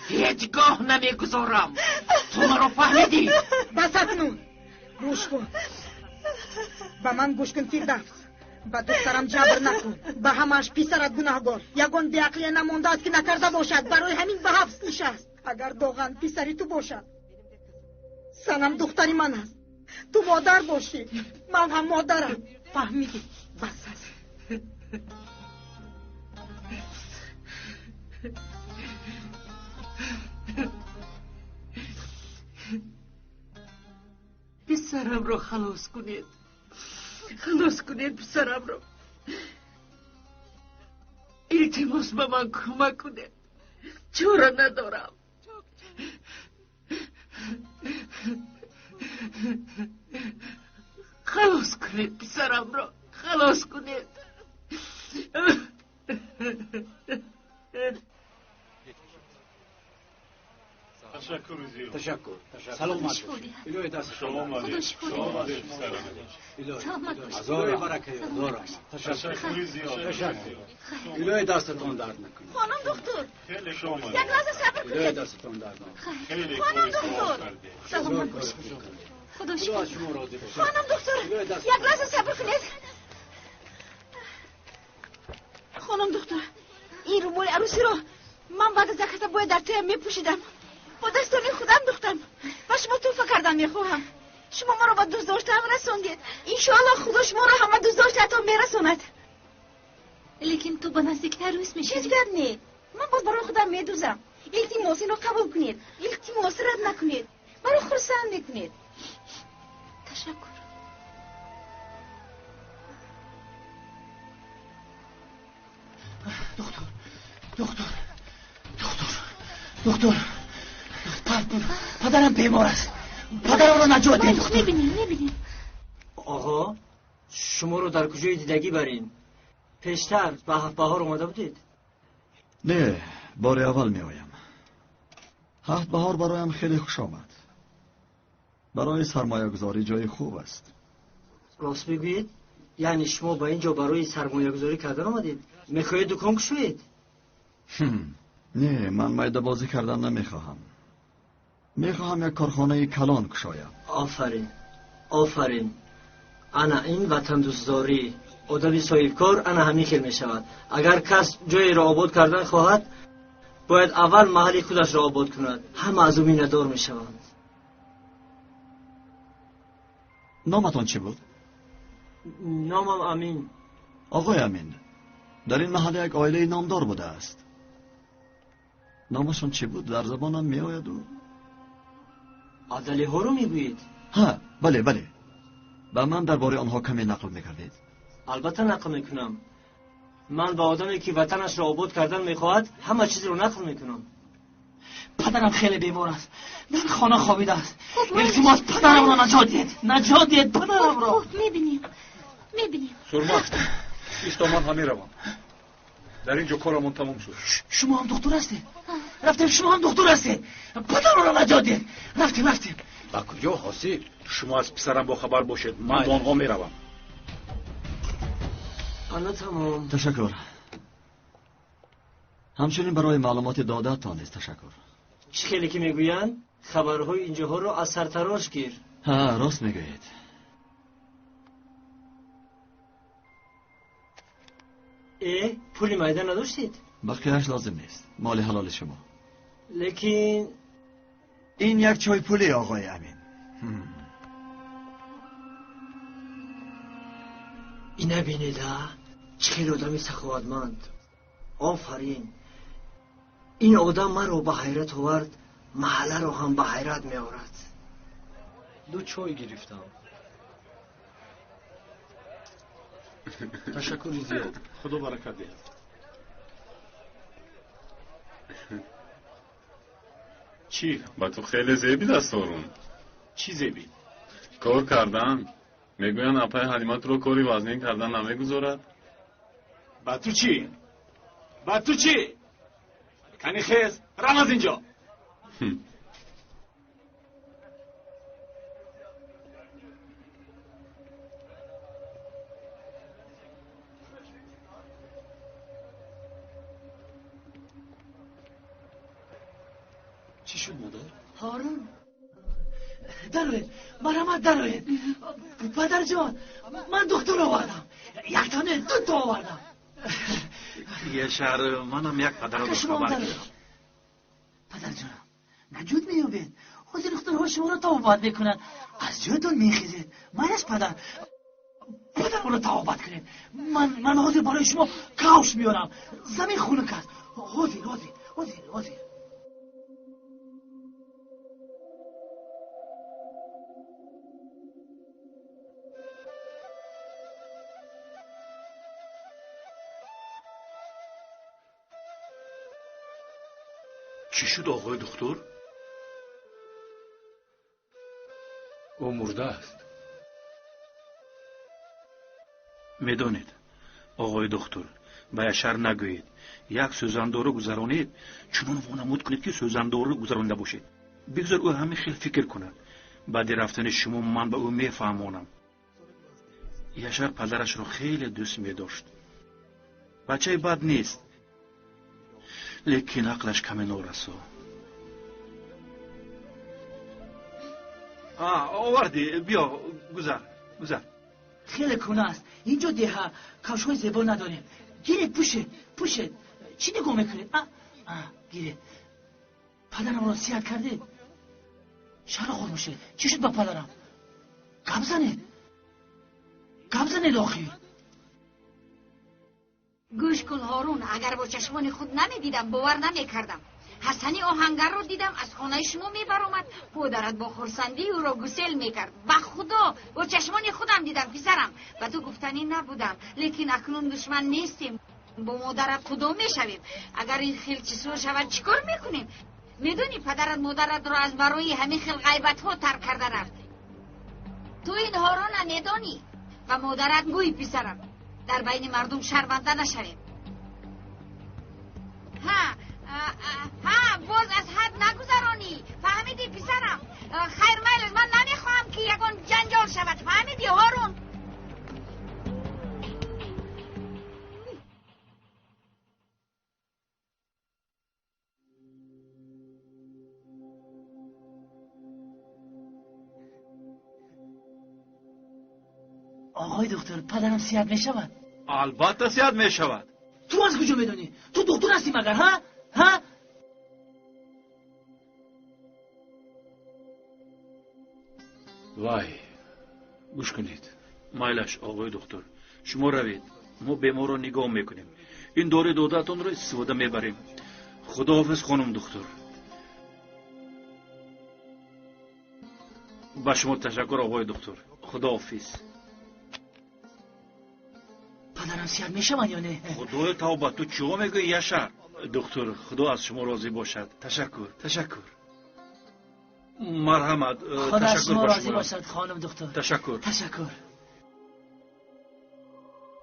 هیچگاه نمی گذارم. تو مرا فهمیدی؟ بس اکنون گوش کن. با من گوش کن فیردوس. با دخترم جبر نکن. با همش پسرت گناهگار یگان بیعقلی نمانده است که نکرده باشد. برای همین به حبس نشست. اگر واقعا پسری تو باشد، سنم دختری من است. تو مادر باشی، من هم مادرم. فهمیدی؟ بس است. پسرم رو خلاص کنید. خلاص کنید پسرم رو. التماس به من کمک کنید. چاره ندارم. خلاص کنید پسرم رو. خلاص کنید. تشکر. سلامت باشید. الهی دست شما مالی. هزار برکت دارم. تشکر زیاد. الهی دستتون درد نکنه. خانم دکتر خیلی شما یک لحظه صبر کنید. الهی دستتون درد نکنه. خیلی خانم دکتر سلامت باشید. خدا شما راضی باشه. خانم دکتر یک لحظه صبر کنید. خانم دکتر این رومال عروسی رو من بعد از دکتا باید در تیم میپوشیدم. با دستانی خودم دختم و شما توفه کردن میخواهم. شما ما رو با دوست داشته هم رسوندید. انشاءالله خدا شما رو همه دوست داشته تا میرسوند. لیکن تو با نزدیک عروس میشی. هیچ گرد نید. من باز برای خودم میدوزم. التماس رو قبول کنید. التماس رد نکنید. برای خرسند میکنید. تشکر. دکتر پدرم بیمار است. پدرم رو نجات ده دکتر. میبینیم. آقا شما رو در کجای دیدگی برین؟ پیشتر به هفت بهار اومده بودید؟ نه، بار اول می آیم. هفت بهار برایم خیلی خوش آمد. برای سرمایه گذاری جای خوب است. راست بگویید؟ یعنی شما با اینجا برای سرمایه گذاری کردن آمدید؟ میخواهید دکان کشوید؟ نه، من میده بازی کردن نمیخواهم. میخواهم یک کارخانه کلان کشایم. آفرین. انا این وطن دوستداری آدمی صاحبکار انا همین خیل میشود. اگر کس جایی را آباد کردن خواهد باید اول محل خودش را آباد کند. همه از او مینه‌دار میشوند. نامتان چی بود؟ نامم امین. آقای امین، در این محل یک عائله نامدار بوده است. نامشون چی بود؟ در زبانم می آید او. عدلی ها رو میگویید؟ ها بله بله. با من درباره آنها کمی نقل میکردید؟ البته نقل میکنم. من با آدمی که وطنش را آباد کردن میخواهد همه چیز رو نقل میکنم. پدرم خیلی بیمار است، در خانه خوابیده است. التماس پدرم را نجات دید پدرم را. میبینیم سرما ایستا من همه روم. در اینجا کارمون تموم شد. شما هم دکتر هستید؟ رفتیم شما هم دکتر هستید؟ پدرم را نجات دید. رفتیم با کجا حاسی؟ شما از پسرم با خبر باشید. من با آنها میروم. حالا تمام. تشکر. همچنین برای معلومات دادتان نیز تشکر. چه خیلی که میگویند خبرهای اینجاها رو از سرتراش گیر. ها راست میگویید. پولی مایده نداشتید؟ بقیهش لازم نیست، مال حلال شما. لیکن این یک چای پولی آقای امین. اینه بینیده چه خیلی آدمی سخاوتمند. آفرین. این آدم من رو به حیرت آورد، محله رو هم به حیرت می آورد. 2 چای گرفتم. تشکر زیاد. خدا برکت دهد. چی؟ با تو خیلی زیبی دستورون. چی زیبی؟ کار کردن. میگوین اپای حلیمت رو کاری وزنین کردن نمیگذارد؟ با تو چی؟ کنی خیز رم از اینجا. چی شد مادر؟ هارون دروید مرحمت دروید. پدر جان من دکتر آوردم. یک تانه 2 تا آوردم. یه شهر منم یک پدر رو خبر کردم. پدر جانم نجود میابید. حاضر دکترها شما را توبت میکنن. از جایتون میخیزید. من از پدر رو توبت کنید. من حاضر برای شما کاوش میارم. زمین خونک است. حاضر. چی شد آقای دکتر؟ او مرده است. میدانید آقای دکتر باید شر نگویید. یک سوزندور گذرانید چنان وانمود کنید که سوزندور گذرانده باشید. بگذار او همه خیلی فکر کند. بعد رفتن شما من به او میفهمانم. یشار پدرش رو خیلی دوست می‌داشت. بچه بد نیست. لیکن عقلش کمی نورسو. آوردی بیا گذر. خیلی کنه است. اینجا دیها کفش‌های زیبا نداریم. گیرید پوشید. چی نگاه میکنید؟ گیرید. پدرم را سیاه کردید. شهر خود میشه. چی شد با پدرم؟ گپ زنید آخیر. گوش کن هارون، اگر با چشمان خود نمیدیدم باور نمیکردم. حسنی آهنگر رو دیدم از خانه شما میبرآمد. پدرت با خرسندی او را گسل میکرد. به خدا با چشمان خودم دیدم پسرم. و تو گفتنی نبودم. لیکن اکنون دشمن نیستیم. با مادرت کدام میشویم؟ اگر این خیل چیزا شود چیکار میکنیم؟ میدونی پدرت مادرت را از برای همین خیل غیبت ها ترک کرده رفت. تو این هارون نمیدانی و مادرت گوی پسرم در بین مردم شرمنده نشویم. باز از حد نگذرانی. فهمیدی پسرم؟ خیر میل من نمیخواهم که یکان جنجال شود. فهمیدی هارون؟ آقای دکتر پدرم سیاد میشود؟ البته سیاد میشود. تو از کجا میدونی؟ تو دکتر هستی مگر ها؟ وای گوش کنید. مایلش آقای دکتر شما روید. ما بیمار رو نگاه میکنیم. این دور دادتون رو استفاده میبریم. خداحافظ خانم دکتر. با شما تشکر آقای دکتر. خداحافظ. پدرم سیاد میشه من یا نه؟ خدای توبه، تو چیو میگویی یاشار؟ دکتر خدا از شما راضی باشد. تشکر. مرحمت. خدا از شما راضی باشد خانم دکتر. تشکر.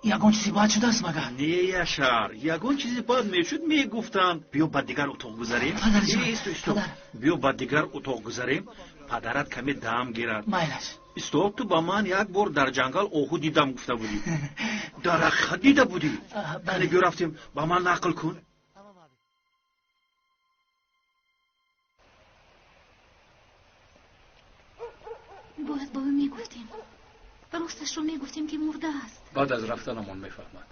یگون چیزی باید شده است مگر؟ نه یاشار، یگون چیزی باید میشد میگفتم. بیا با دیگر اتاق گذاریم. پدر. بیا با دیگر اتاق گذاریم. پدرت کمی دم گیرد. مایلش. استاد، تو با من یک بار در جنگل آهو دیدم گفته بودی. درخت دیده بودی. بله رفتیم. با من نقل کن. باید با او میگفتیم. راستش رو میگفتیم که مرده است. بعد از رفتنمان میفهمد.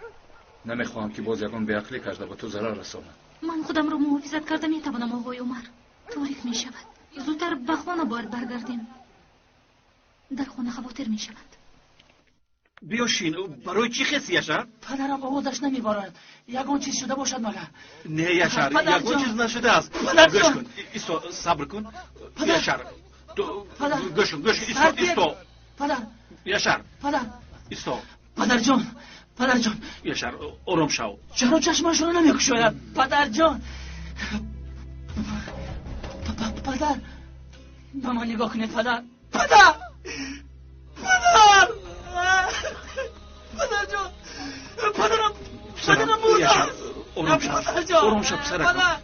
نمیخواهم که باز یکان به عقلی کرده به تو ضرر رساند. من خودم رو محافظت کرده میتوانم آقای عمر. تاریک میشود. زودتر به خانه باید برگردیم. در خانه خواطر میشود. بیاشین. برای چی خسی یاشار؟ پدرم آوازش نمیبارد. یگون چیز شده باشد مگر؟ نه یاشار، یگون چیز نشده است. گوش کن. ایستو، صبر کن. یاشار. گوش کن. ایستو. پدر. یاشار. پدر. ایستو. پدر جان. یاشار، آرام شو. چرا چشمش رو نمیگشاید؟ پدر جان. پدر. به من نگاه کنید پدر. پدر جان. پدرم مرده. یاشار، آرام شو پسرک. پدر.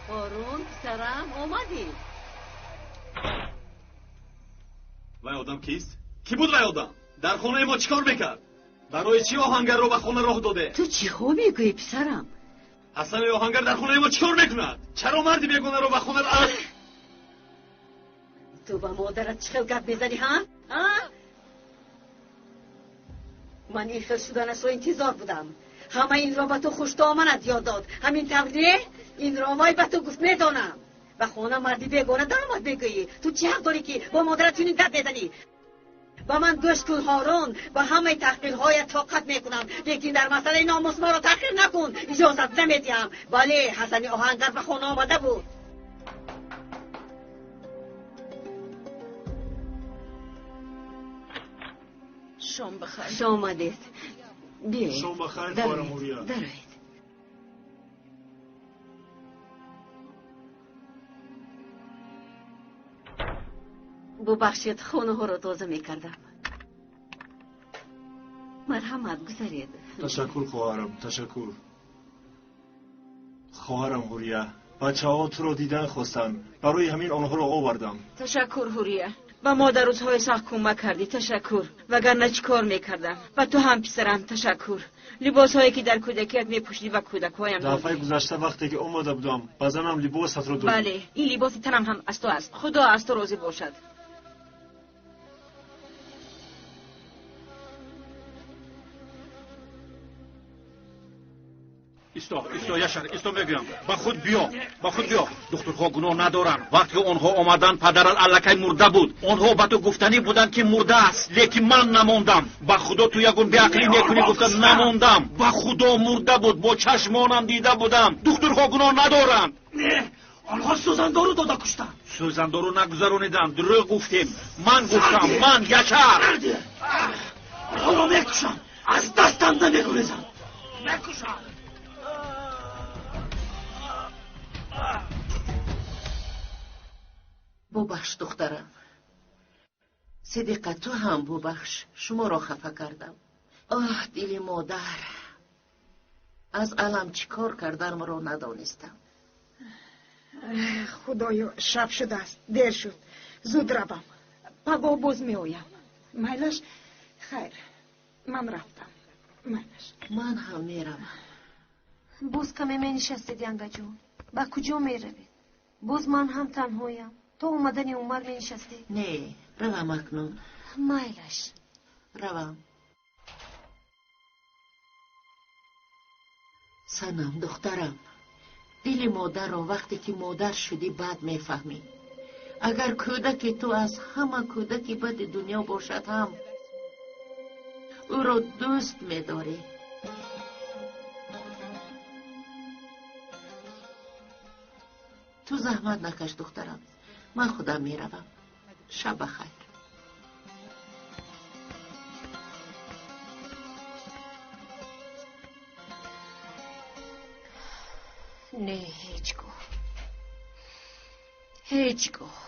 بارون پسرم آمدی. وای آدم کیست؟ کی بود وای آدم؟ در خانه ما چیکار میکرد؟ برای چی آهنگر رو به خانه راه داده؟ تو چی ها میگویی پسرم؟ حسن آهنگر در خانه ما چیکار میکند؟ چرا مردی بیگانه رو به خانه تو با مادرت چه گپ میزنی ها؟ من این خیل شدن از تو انتظار بودم. همه این را به تو خوش آمد یاد داد. همین طور این را مای به تو گفت میدانم. و خانه مردی بیگانه در آمد بگویی. تو چه حق داری که با مادرت چنین گپ بزنی؟ با من گوش کن هارون. با همه تحقیرهای طاقت میکنم، لیکن در مسئله ناموس ما را تحقیر نکن. اجازت نمیدیم. بله، حسن آهنگر به خانه آمده بود. شام بخیر. شام آمدید. بیایید. شام بخیر خواهر موریا. درایید. ببخشید خونه ها را تازه میکردم. مرحمت گذارید. تشکر خواهرم، تشکر. خواهرم هوریا، بچه ها تو رو دیدن خواستن، برای همین آنها رو آوردم. تشکر هوریه. و ما در روزهای سخت کمک کردی. تشکر. وگرنه چی کار میکردم؟ و تو هم پسرم تشکر. لباس هایی که در کودکیت میپوشیدی و کودک هایم دفعه گذشته وقتی که اومده بودم بزنم لباست رو دادم. بله، این لباس تنم هم از تو است. خدا از تو راضی باشد. ایستا یاشار، ایستا میگم. با خود بیا. دخترها گناه ندارن. وقتی آنها آمدن پدرت الکی مرده بود. آنها با تو گفتنی بودن که مرده است، لیکن من نماندم. با خدا تو یگون بیعقلی میکنی. گفتم نماندم. با خدا مرده بود، با چشمانم دیده بودم. دخترها گناه ندارن. نه، آنها سوزندارو داده کشتن. سوزندارو نگذرانیدم. دروغ گفتیم. من گفتم. من یاشار. آنها را میکشم. از دستم نمیگریزم. میکشم. ببخش دخترم. صدیقه تو هم ببخش. شما را خفه کردم. دل مادر. از علم چی کار کردم را ندانستم. خدایا شب شده است. دیر شد. زود روم. پگاه باز می آیم. میلش خیر. من رفتم. میلش. من هم میرم. باز کمی می نشستید ینگه جون. با کجا می روید؟ باز من هم تنهایم. تو اومدنی عمر می نشستی؟ نه، روم اکنون. میلش. روم. سنم دخترم، دل مادر را وقتی که مادر شدی بعد میفهمی. اگر کودک تو از همه کودکی بد دنیا باشد هم او را دوست می‌داری. تو زحمت نکش دخترم، من خودم میروم. شب بخیر. نه هیچگاه، هیچگاه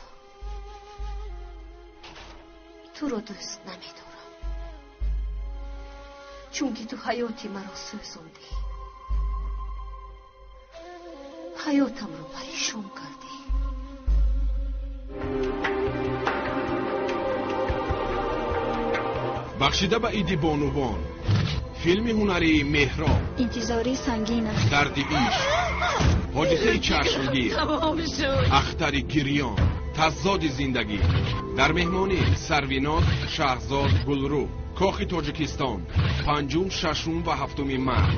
تو رو دوست نمیدارم، چون که تو حیاتی مرا سوزوندی، حیاتم رو پریشان کردی. بخشیده به ایدی بانوان، فیلم هنری مهراب، انتظاری سنگین است. درد عشق، حادثه چشمگیر، اختر گریان، تضاد زندگی. در مهمانی سرویناز شهرزاد گلرو، کاخ تاجیکستان، 5، 6 و 7 ماه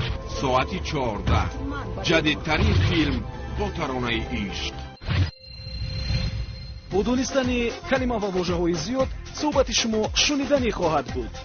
ساعت 14. جدیدترین فیلم با ترانه عشق. با دونستن کلمه و واژه‌های زیاد صحبت شما شنیدنی خواهد بود.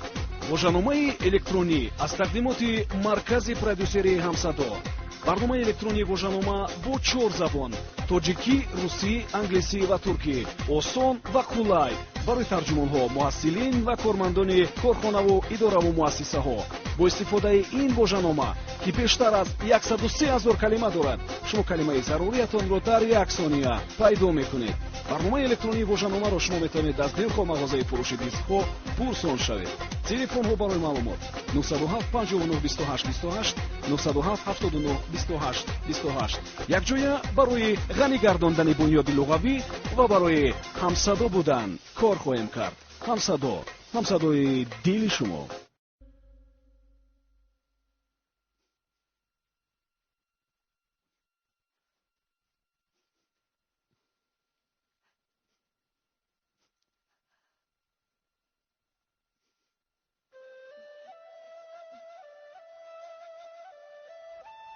واژه‌نامه الکترونی از تقدیمات مرکز پرودوسری همصدا. برنامه الکترونی واژه‌نامه با 4 زبان: توجیکی، روسی، انگلیسی و ترکی. آسان و قولای برای ترجمان‌ها، محصلین و کارمندان کارخانه و اداره و مؤسسه‌ها. با استفاده این واژه‌نامه که بیشتر از 103,000 کلمه دارد، شما کلمه ضروریتان را در 1 ثانیه پیدا می‌کنید. برنامه الکترونی واژه‌نامه را شما می‌توانید از دیرخواه مغازه فروش دیسک‌ها پرسان شوید. تلفن‌ها برای معلومات 907 59 28 28 907 79 28 28. یک جای برای غنی گرداندن بنیاد لغوی و برای همصدا بودن کار خواهیم کرد. همصدا، همصدای دل شما.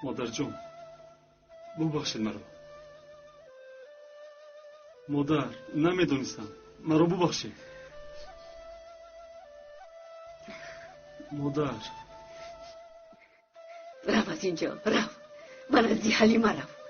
مادر جان، ببخشید مرا. مادر، نمیدونستم. مرا ببخشید. مادر. رفت از اینجا، رفت. من از دی حلیمه رفت.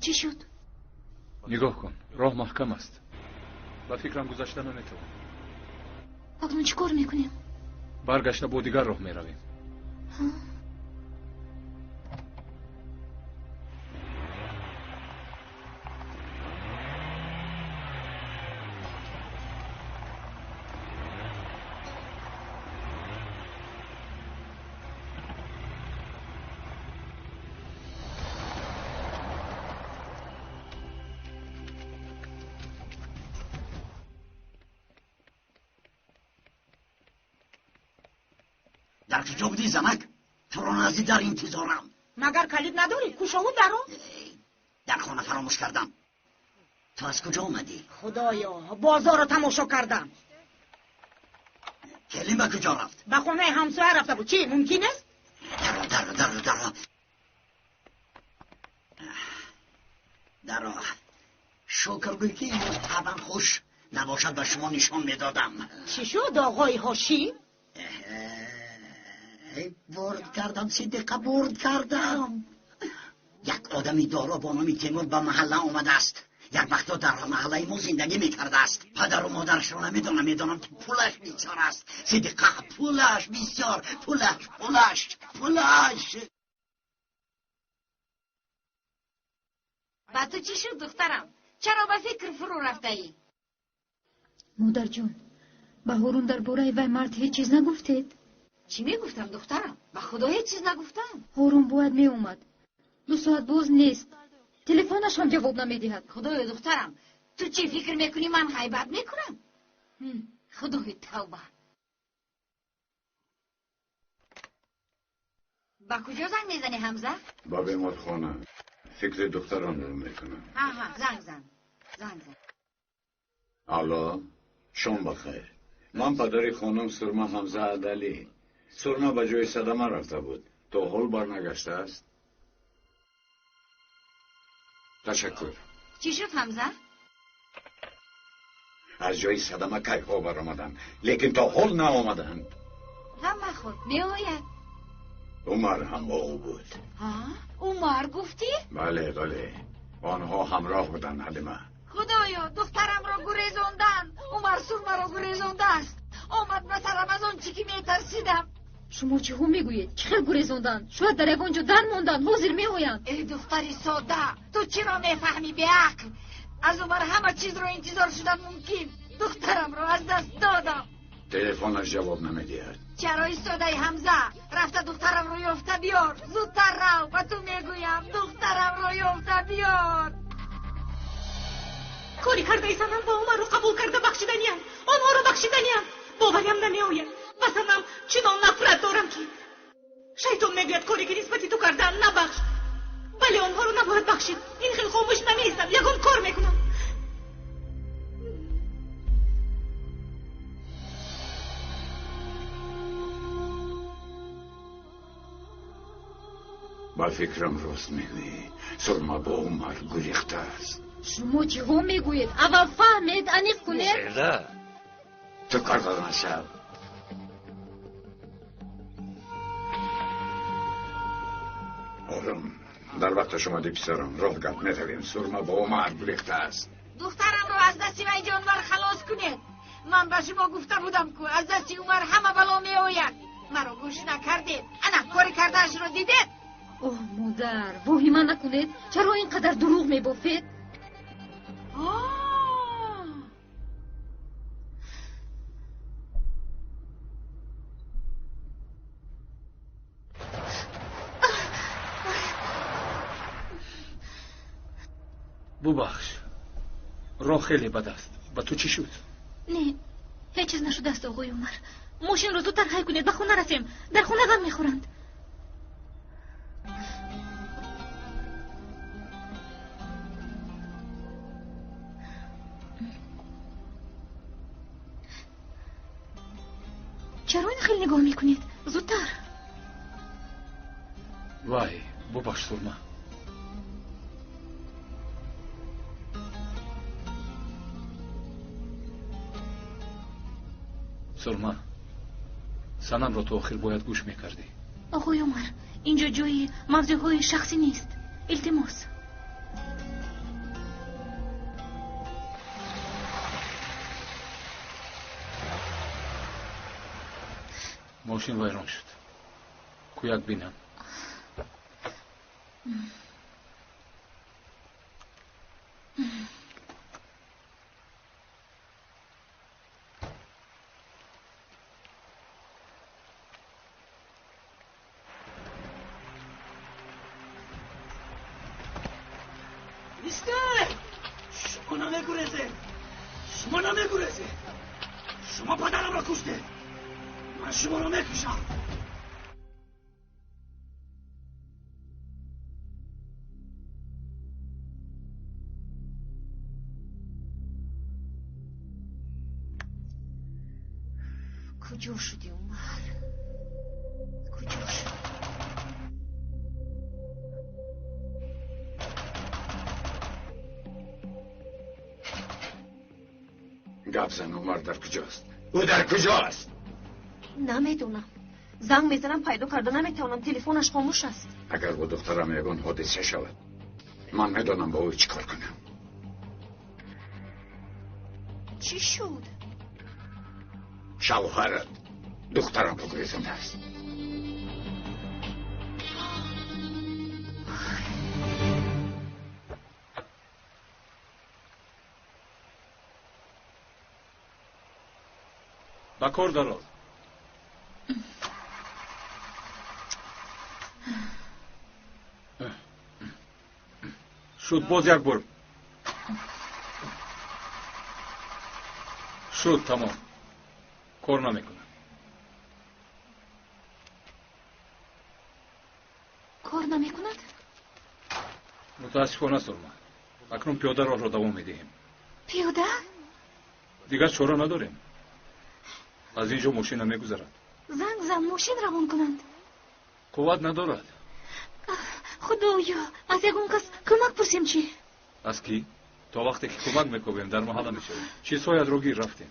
چی شد؟ نگاه کن، راه محکم است. با فکرم گذشته نمیتونم. اکنون چی کار میکنیم؟ برگشته با دیگر راه میرویم. در کجا بودی زنک؟ تو را نزدی در انتظارم. مگر کلید نداری؟ کشو و درو؟ در خانه فراموش کردم. تو از کجا اومدی؟ خدایا، بازار رو تماشا کردم. کلیم به کجا رفت؟ به خونه همسایه رفته بود. چی ممکن است؟ درو شکر گوی که این روز طبعا خوش نباشد به شما نشان میدادم. چی شد آقای هاشی؟ برد کردم، 3 دقیقه برد کردم. یک آدمی دارا با نام تیمور به محله آمده است. یک وقتا در محله ما زندگی میکرده است. پدر و مادرش رو میدونم که پولش بیچار است. 3 دقیقه پولش بسیار، پولش. با تو چی شد دخترم؟ چرا به فکر فرو رفته ای؟ مادر جان، به هارون در باره وی مرد هیچ چیز نگفتید؟ چی میگفتم دخترم؟ به خدا هیچ چیز نگفتم. هارون باید می اومد. 2 ساعت باز نیست. تلفنش هم جواب نمیدهد. خدای دخترم، تو چی فکر میکنی من غیبت میکنم؟ خدای توبه. با کجا زنگ میزنی حمزه؟ با بیمات خانه. فکر دختران رو میکنم. زنگ زن. الو، شام بخیر. من پدر خانم سرما حمزه عدلی. سرما به جای صدمه رفته بود. تا حال برنگشته است؟ تشکر. چی شد حمزه؟ از جای صدمه کیفا برآمدند، لیکن تا حال نآمدند. غم مخور، میآید. عمر هم با او بود. عمر گفتی؟ بله، آنها همراه بودند حلیمه. خدایا دخترم را گریزاندن. عمر سرما را گریزانده است. آمد مثلا از آن چی که میترسیدم. شما چه هم میگویید؟ چه خیلی گریزاندن؟ شاید در یگانجا در ماندن، حاضر میآیند. ای دختری ساده، تو چرا میفهمی به عقل؟ از عمر همه چیز را انتظار شدن ممکن. دخترم را از دست دادم. تلفنش جواب نمیدهد. چرا ایستاده حمزه؟ رفته دخترم را یافته بیار. زودتر رو، و تو میگویم دخترم را یافته بیار. کاری کرده ایسانم با عمر رو قبول کرده بخشیدنیم. آنها رو بخشیدنیم. باوریم نمیآید. مثلا چنان نفرت دارم که شیطان میگوید کاری که نسبتی تو کردن نبخش. ولی آنها رو نباید بخشید. این خیلی خاموش نمیستم. یگان کار میکنم. با فکرم راست میگویی. سرما با عمر گریخته است. شما چه هم میگویید؟ اول فهمید انیق کنید. سیده تو کار دادن شب. آرام در وقت شما دی پسرم راه گپ نتویم. سرما با عمر گریخته است. دخترم را از دستی وی جانور خلاص کنید. من به شما گفته بودم که از دستی عمر همه بلا می آید. مرا گوش نکردید. انا کاری کردهش را دیدید؟ اوه مادر، واهمه نکنید. چرا اینقدر دروغ میبافید؟ ببخش، راه خیلی بد است. با تو چی شد؟ نه، هیچ چیز نشده است آقای عمر. ماشین رو زودتر حی کنید، به خونه رسیم. در خونه غم میخورند. چرا این خیلی نگاه میکنید؟ زودتر. وای، ببخش سرما. سرما، سنم را تو آخر باید گوش میکردی. آقای عمر، اینجا جای موضوعهای شخصی نیست. التماس. ماشین ویران شد. کویک بینم. نیسته شما نمیگوریزه. شما نمیگوریزه. شما پدرم را کشته. من شما را میکشم. کجا شدی عمر؟ کجا شدی؟ گپ زن. عمر در کجاست؟ او در کجاست؟ نمیدونم. زنگ میزنم پیدا کرده نمیتونم. تلفنش خاموش است. اگر با دخترم یگان حادثه شود من میدانم با او چی کار کنم. چی شد؟ شوهرت دخترم رو گریزنده است. بکار دارد. شد، باز یک بار. شد، تمام. کار نمیکنه. کار نمیکند؟ متاسفانه سرما اکنون پیاده راه را دوام میدهیم. پیاده؟ دیگر چاره نداریم. از اینجا ماشین نمیگذرد. زن ماشین روان کنند. قوت ندارد. خدایا از یکون کس کمک پرسیم چی؟ از کی؟ تا وقتی که کمک میکنیم در محله میشویم. چیزهایت رو گیر رفتیم.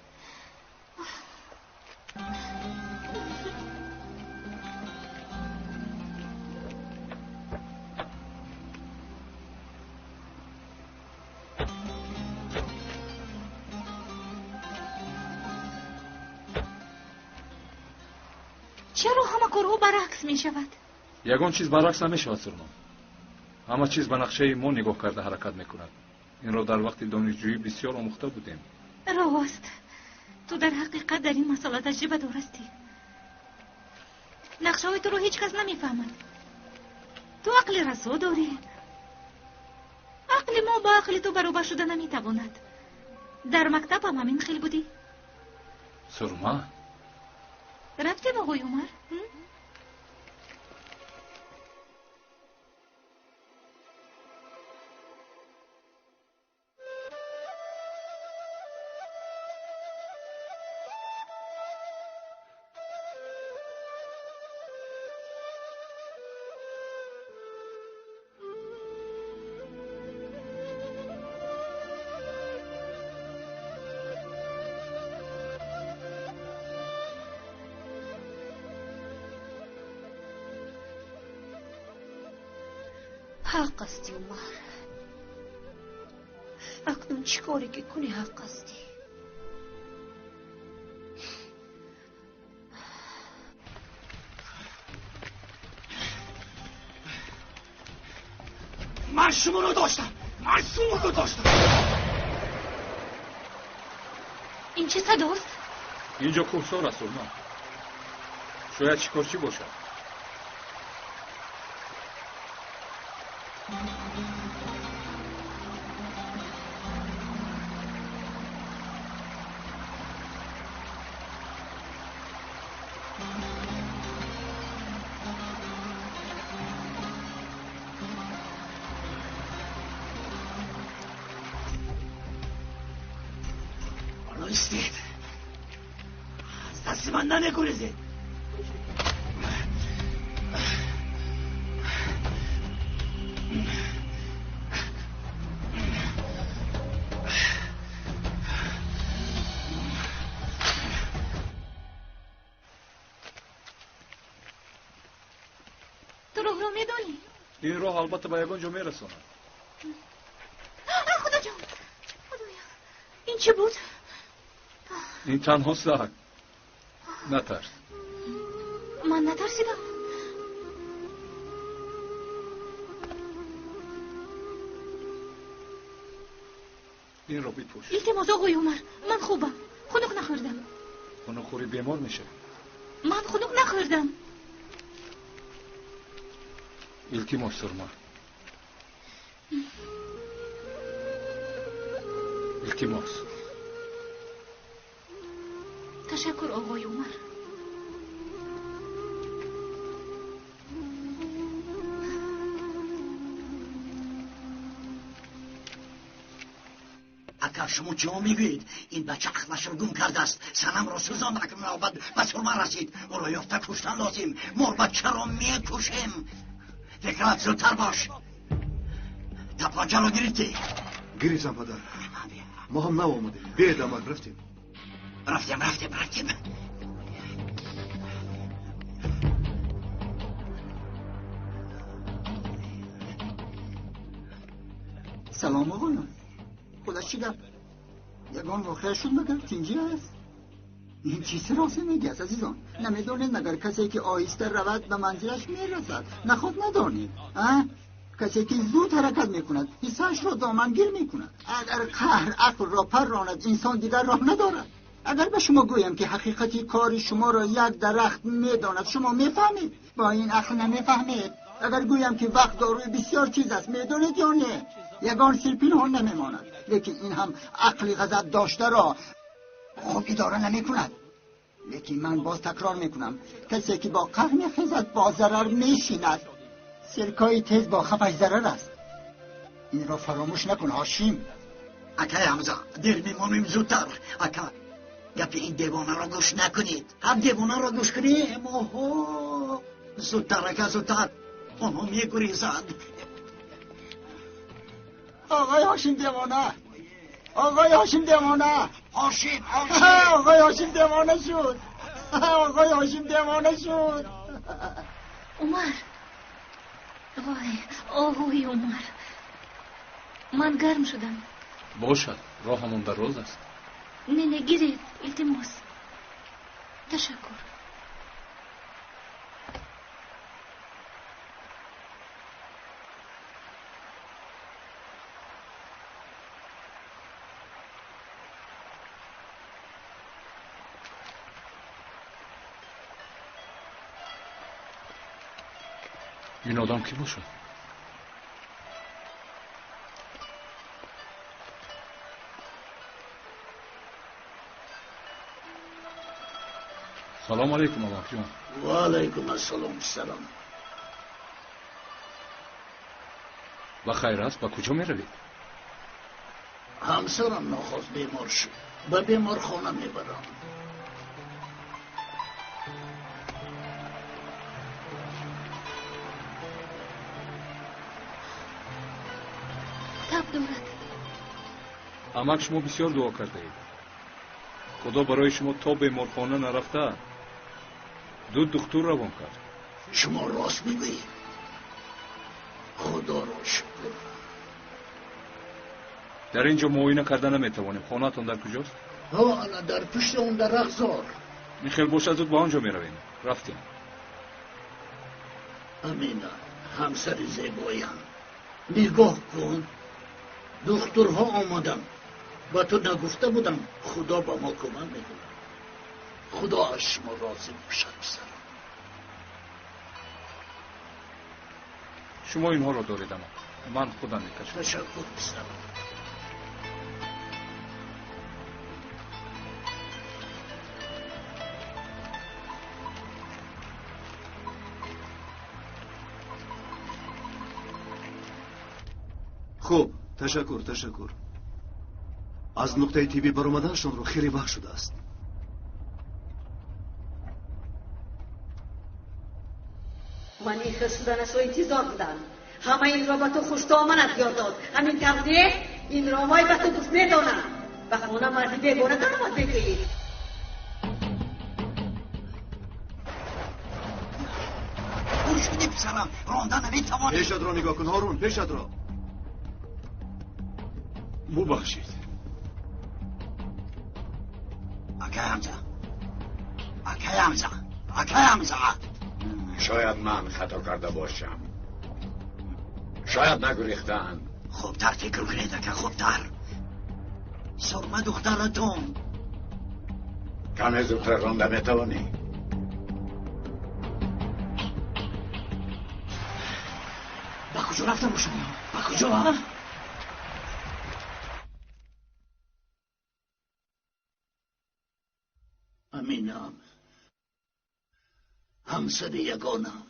چرا همه کارها برعکس می شود؟ یگان چیز برعکس نمی شود سرما. همه چیز به نقشه ما نگاه کرده حرکت میکند. این را در وقت دانشجویی بسیار آموخته بودیم. راست. تو در حقیقت در این مسئله تجربه دارستی. نقشه های تو رو هیچ کس نمیفهمد. تو عقل رسا داری. عقل ما با عقل تو برابر شده نمیتواند. در مکتب هم همین خیل بودی؟ سرما؟ رفتیم آقای عمر؟ حق استی عمر. اکنون چی کاری که کنی حق استی. من شما رو داشتم. این چه صداست؟ اینجا کوهسار است سرما. شاید شکارچی باشد. استید از دست من نمیگریزید. تو راه رو میدونی؟ این راه البته به یگان جا میرساند. خدا جان، خدایا این چه بود؟ این تنها سگ. نترس. من نترسیدم. این را بپوش. التماس آقای عمر، من خوبم. خنک نخوردم. خنک خوری بیمار میشه. من خنک نخوردم. التماس سرما. التماس. تشکر آقای عمر. اگر شما چه میگویید این بچه عقلش رو گم کرده است، سنم را سوزاند، اگر نوبت به سرما رسید او را یافته کشتن لازم. ما بچه را میکشیم. فکرت زودتر باش. تپانچه را گرفتی؟ گریزم پدر. ما هم نو آمدیم. بیاید امک رفتیم. سلام آقایان. خودش چی گفت؟ یگان واقعه شد مگر تینجی است؟ این چیزی راسته میگه عزیزان. نمیدونید مگر کسی که آهسته رود به منزلش میرسد؟ نخود ندانید. کسی که زود حرکت میکند حسش را دامنگیر میکند. اگر قهر عقل را پراند انسان دیگر راه ندارد. اگر به شما گویم که حقیقتی کاری شما را یک درخت میداند شما میفهمید؟ با این عقل نمیفهمید. اگر گویم که وقت داروی بسیار چیز است میدونید یا نه؟ یگان سیلپین ها نمیماند. لیکن این هم عقلی غضب داشته را خوب اداره نمیکند. لیکن من باز تکرار میکنم کسی که با قهر میخیزد با ضرر میشیند. سرکای تیز با خفش ضرر است. این را فراموش نکن هاشیم. اکا حمزه دیر میمونیم زودتر. اکا گپ این دیوانه را گوش نکنید. هم دیوانه را گوش کنیم. اوه زودتر اکا زودتر. اونها میگریزند. آقای هاشیم دیوانه. آقای هاشیم دیوانه. هاشیم آقای هاشیم دیوانه شد. آقای هاشیم دیوانه شد. عمر وای آقای عمر من گرم شدم. باشد راهمون دراز است. نه گیرید التماس. تشکر. این آدم کی باشد؟ سلام علیکم آقا جان. و علیکم السلام. سلام. و خیر است؟ با کجا می روید؟ همسرم ناخواست بیمار شد. به بیمار خانه میبرم. تب دارد. امک شما بسیار دعا کرده اید. خدا برای شما تا بیمارخانه نرفته دو دکتر روان کرد. شما راست میگویید. خدا را شکر. در اینجا معاینه کردن نمیتوانیم. خانه‌تان در کجاست؟ انا در پشت اون درختزار. این خیلی باشه زود با آنجا میرویم. رفتیم. امینا همسر زیبایم نگاه کن. دکترها آمدن. با تو نگفته بودم خدا با ما کمک میکنه. خدا از شما راضی باشد پسرم. شما اینها را دارید اما من خودم میکشم. تشکر پسرم. خوب تشکر. از نقطه تیوی برآمدنشان رو خیلی وقت شده است. من این خسودن از انتظار بودم. همه این را به تو خوش آمدت یاد داد. همین تقدیر این رامای به تو دوست میدانم. و خونه مردی بیگانه درآمد بگویی. گوش بده پسرم. راندن نمیتوانی. پیشت را نگاه کن هارون. پیشت را. ببخشید. اکای حمزه. شاید من خطا کرده باشم. شاید نگریختن. خوبتر فکر کنید که خوبتر. سرمه دخترتون. کمی زودتر رانده میتوانی. با کجا رفتن باشم؟ با کجا؟ امینم همسر یگانم.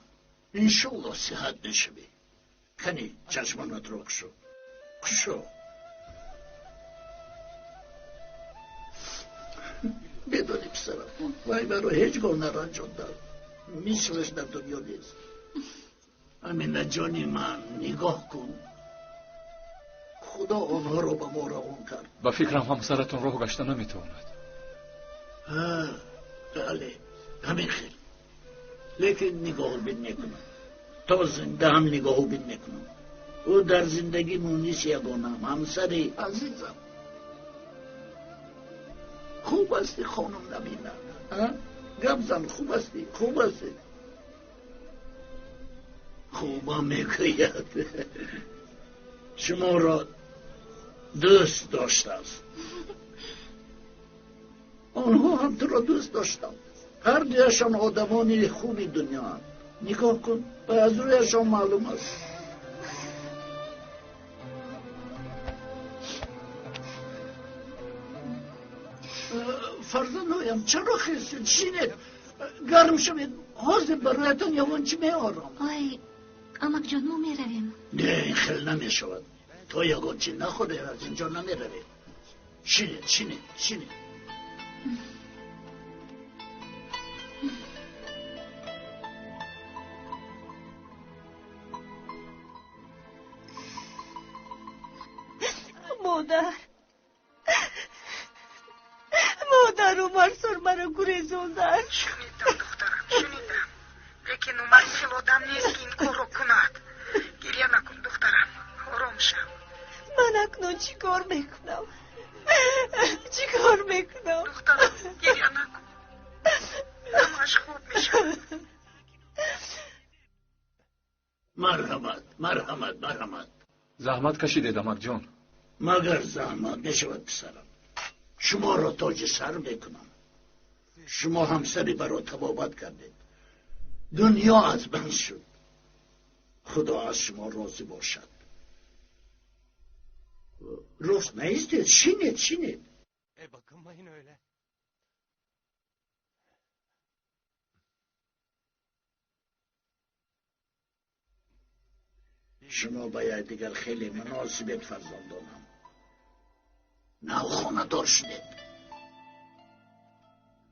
انشالله صحت نشوی. کنی چشمانت رو کشو. بدونی پسرم وای برو هیچ گاه نرنجاندم. میشوش در دنیا نیست. امینه جانی من نگاه کن. خدا آنها رو به ما روان کرد. با فکرم همسرتون راه گشته نمیتواند. بله همین خیلی. لیکن نگاه بین میکنم. تا زنده هم نگاه بین میکنم. او در زندگی مونیس یگانم. همسری عزیزم. خوب هستی خانم نبینم. گپ زن. خوب هستی. خوبا میگوید شما را دوست داشته است. آنها هم تو را دوست داشتم. هر دیشان آدمانی خوبی دنیا هم. نگاه کن به از رویشان معلوم است. فرزندایم چرا خیلی چینید؟ گرم شوید. حاضر برایتان یوان چی میارم؟ آی امک جان ما میرویم. نه این خیلی نمیشود. تو یگان چی نخوره از اینجا نمیروی. شینید مادر عمر سرمه گریزوندن. شنیدم دخترم، شنیدم. لیکن عمر فیل آدم نیست که این کار رو کند. گریه نکن دخترم، آرام شو. من اکنون چی کار میکنم؟ دخترم گریه نکن، همش خوب میشه. مرحمت. زحمت کشیده داماد جان. مگر زحمت نشود پسرم. شما را تاج سر میکنم. شما همسری برای طبابت کردید. دنیا از بند شد. خدا از شما راضی باشد. راست نیستید. شینید. Bakınmayın öyle. شما باید دیگر خیلی مناسبت فرزندانم. نه خانه دار شدید.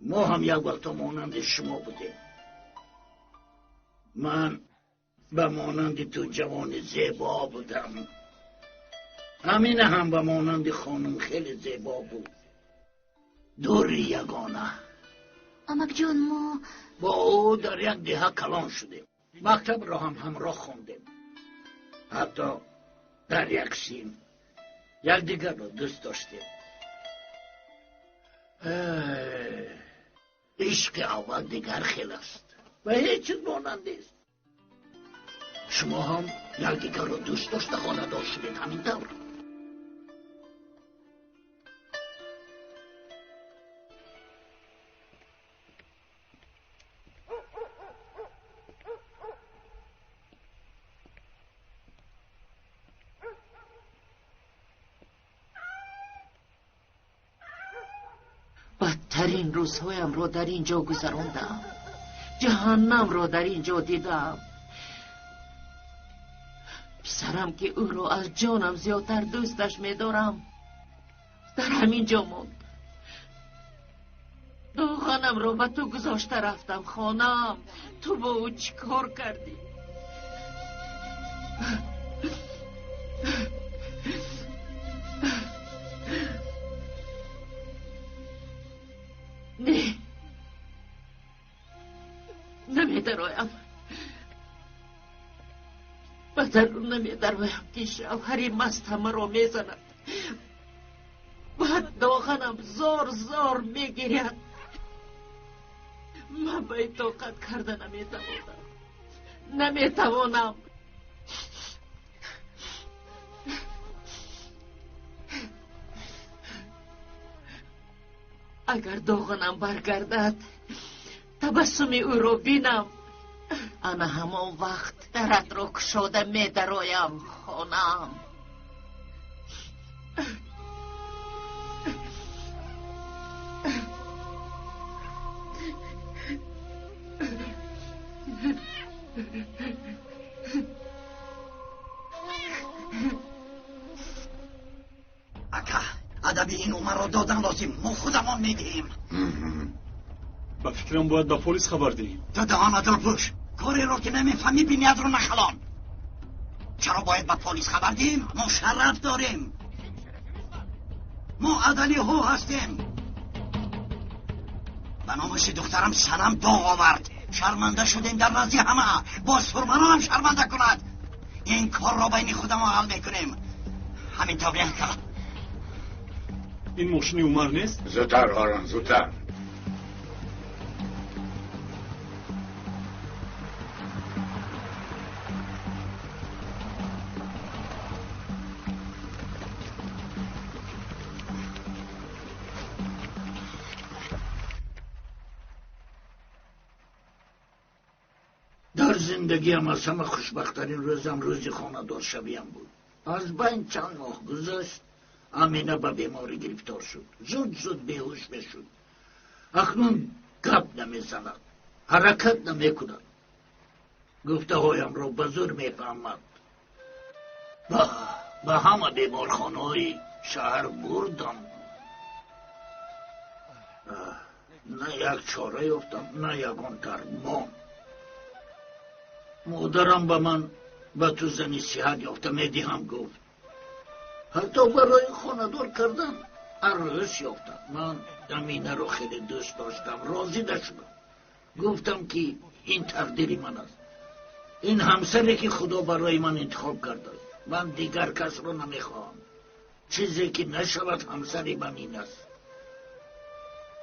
ما هم یک وقت مانند شما بودیم. من به مانند تو جوان زیبا بودم. همین هم به مانند خانم خیلی زیبا بود. دوری یگانه. امک جان ما با او در یک دهه کلان شدیم. مکتب را هم همراه خوندیم. حتی در یک سیم یک دیگر را دوست داشتیم. عشق اول دیگر خیل است و هیچ چیز مانند نیست. شما هم یک دیگر را دوست داشته خانه دار شدید همین طور. بدترین روزهایم را در اینجا گذراندم. جهنم را در اینجا دیدم. پسرم که او را از جانم زیادتر دوستش می‌دارم در همینجا ماند. داغانم را به تو گذاشته رفتم. خانم تو با او چی کار کردی؟ نه نمیدرایم. بدر نمیدرایم که شوهری مست همه را میزند. بعد داغنم زار میگیرد. من به طاقت کرده نمیتوانم. اگر داغنم برگردد تبسم او را بینم، انا همان وقت درت را کشاده می درایم. خانم اکا ادبی این عمر را دادن لازم. ما خودمان میدهیم. با فکرم باید با پلیس خبر دهیم. تو دهان دل پوش. کاری را که نمیفهمی بینید رو نخلان. چرا باید با پلیس خبر دهیم؟ ما شرف داریم. ما عدلی ها هستیم. به نامش دخترم سنم داغ آورد. شرمنده شدیم در نزدی همه. باز فرمانان هم شرمنده کند. این کار را بین خودم حل میکنیم. همین طوریه کلا. این ماشین عمر نیست؟ زودتر هارون زودتر. در زندگیم از همه خوشبخترین روزم روزی خانه دار شویم بود. از بین چند ماه گذشت. امینه به بیماری گرفتار شد. زود بیهوش بشد. اکنون گپ نمیزند. حرکت نمیکند. گفته هایم را به زور میفهمد. به همه بیمارخانه‌های شهر بردم. نه یک چاره یافتم نه یگان درمان. مادرم به من به تو زنی صحت یافته میدهم گفت. حتی برای خاندار کردن عرض یافتم. من امینه رو خیلی دوست داشتم، راضی نشدم. گفتم که این تقدیری من است، این همسری که خدا برای من انتخاب کرده. من دیگر کس رو نمیخواهم. چیزی که نشود همسری من این است.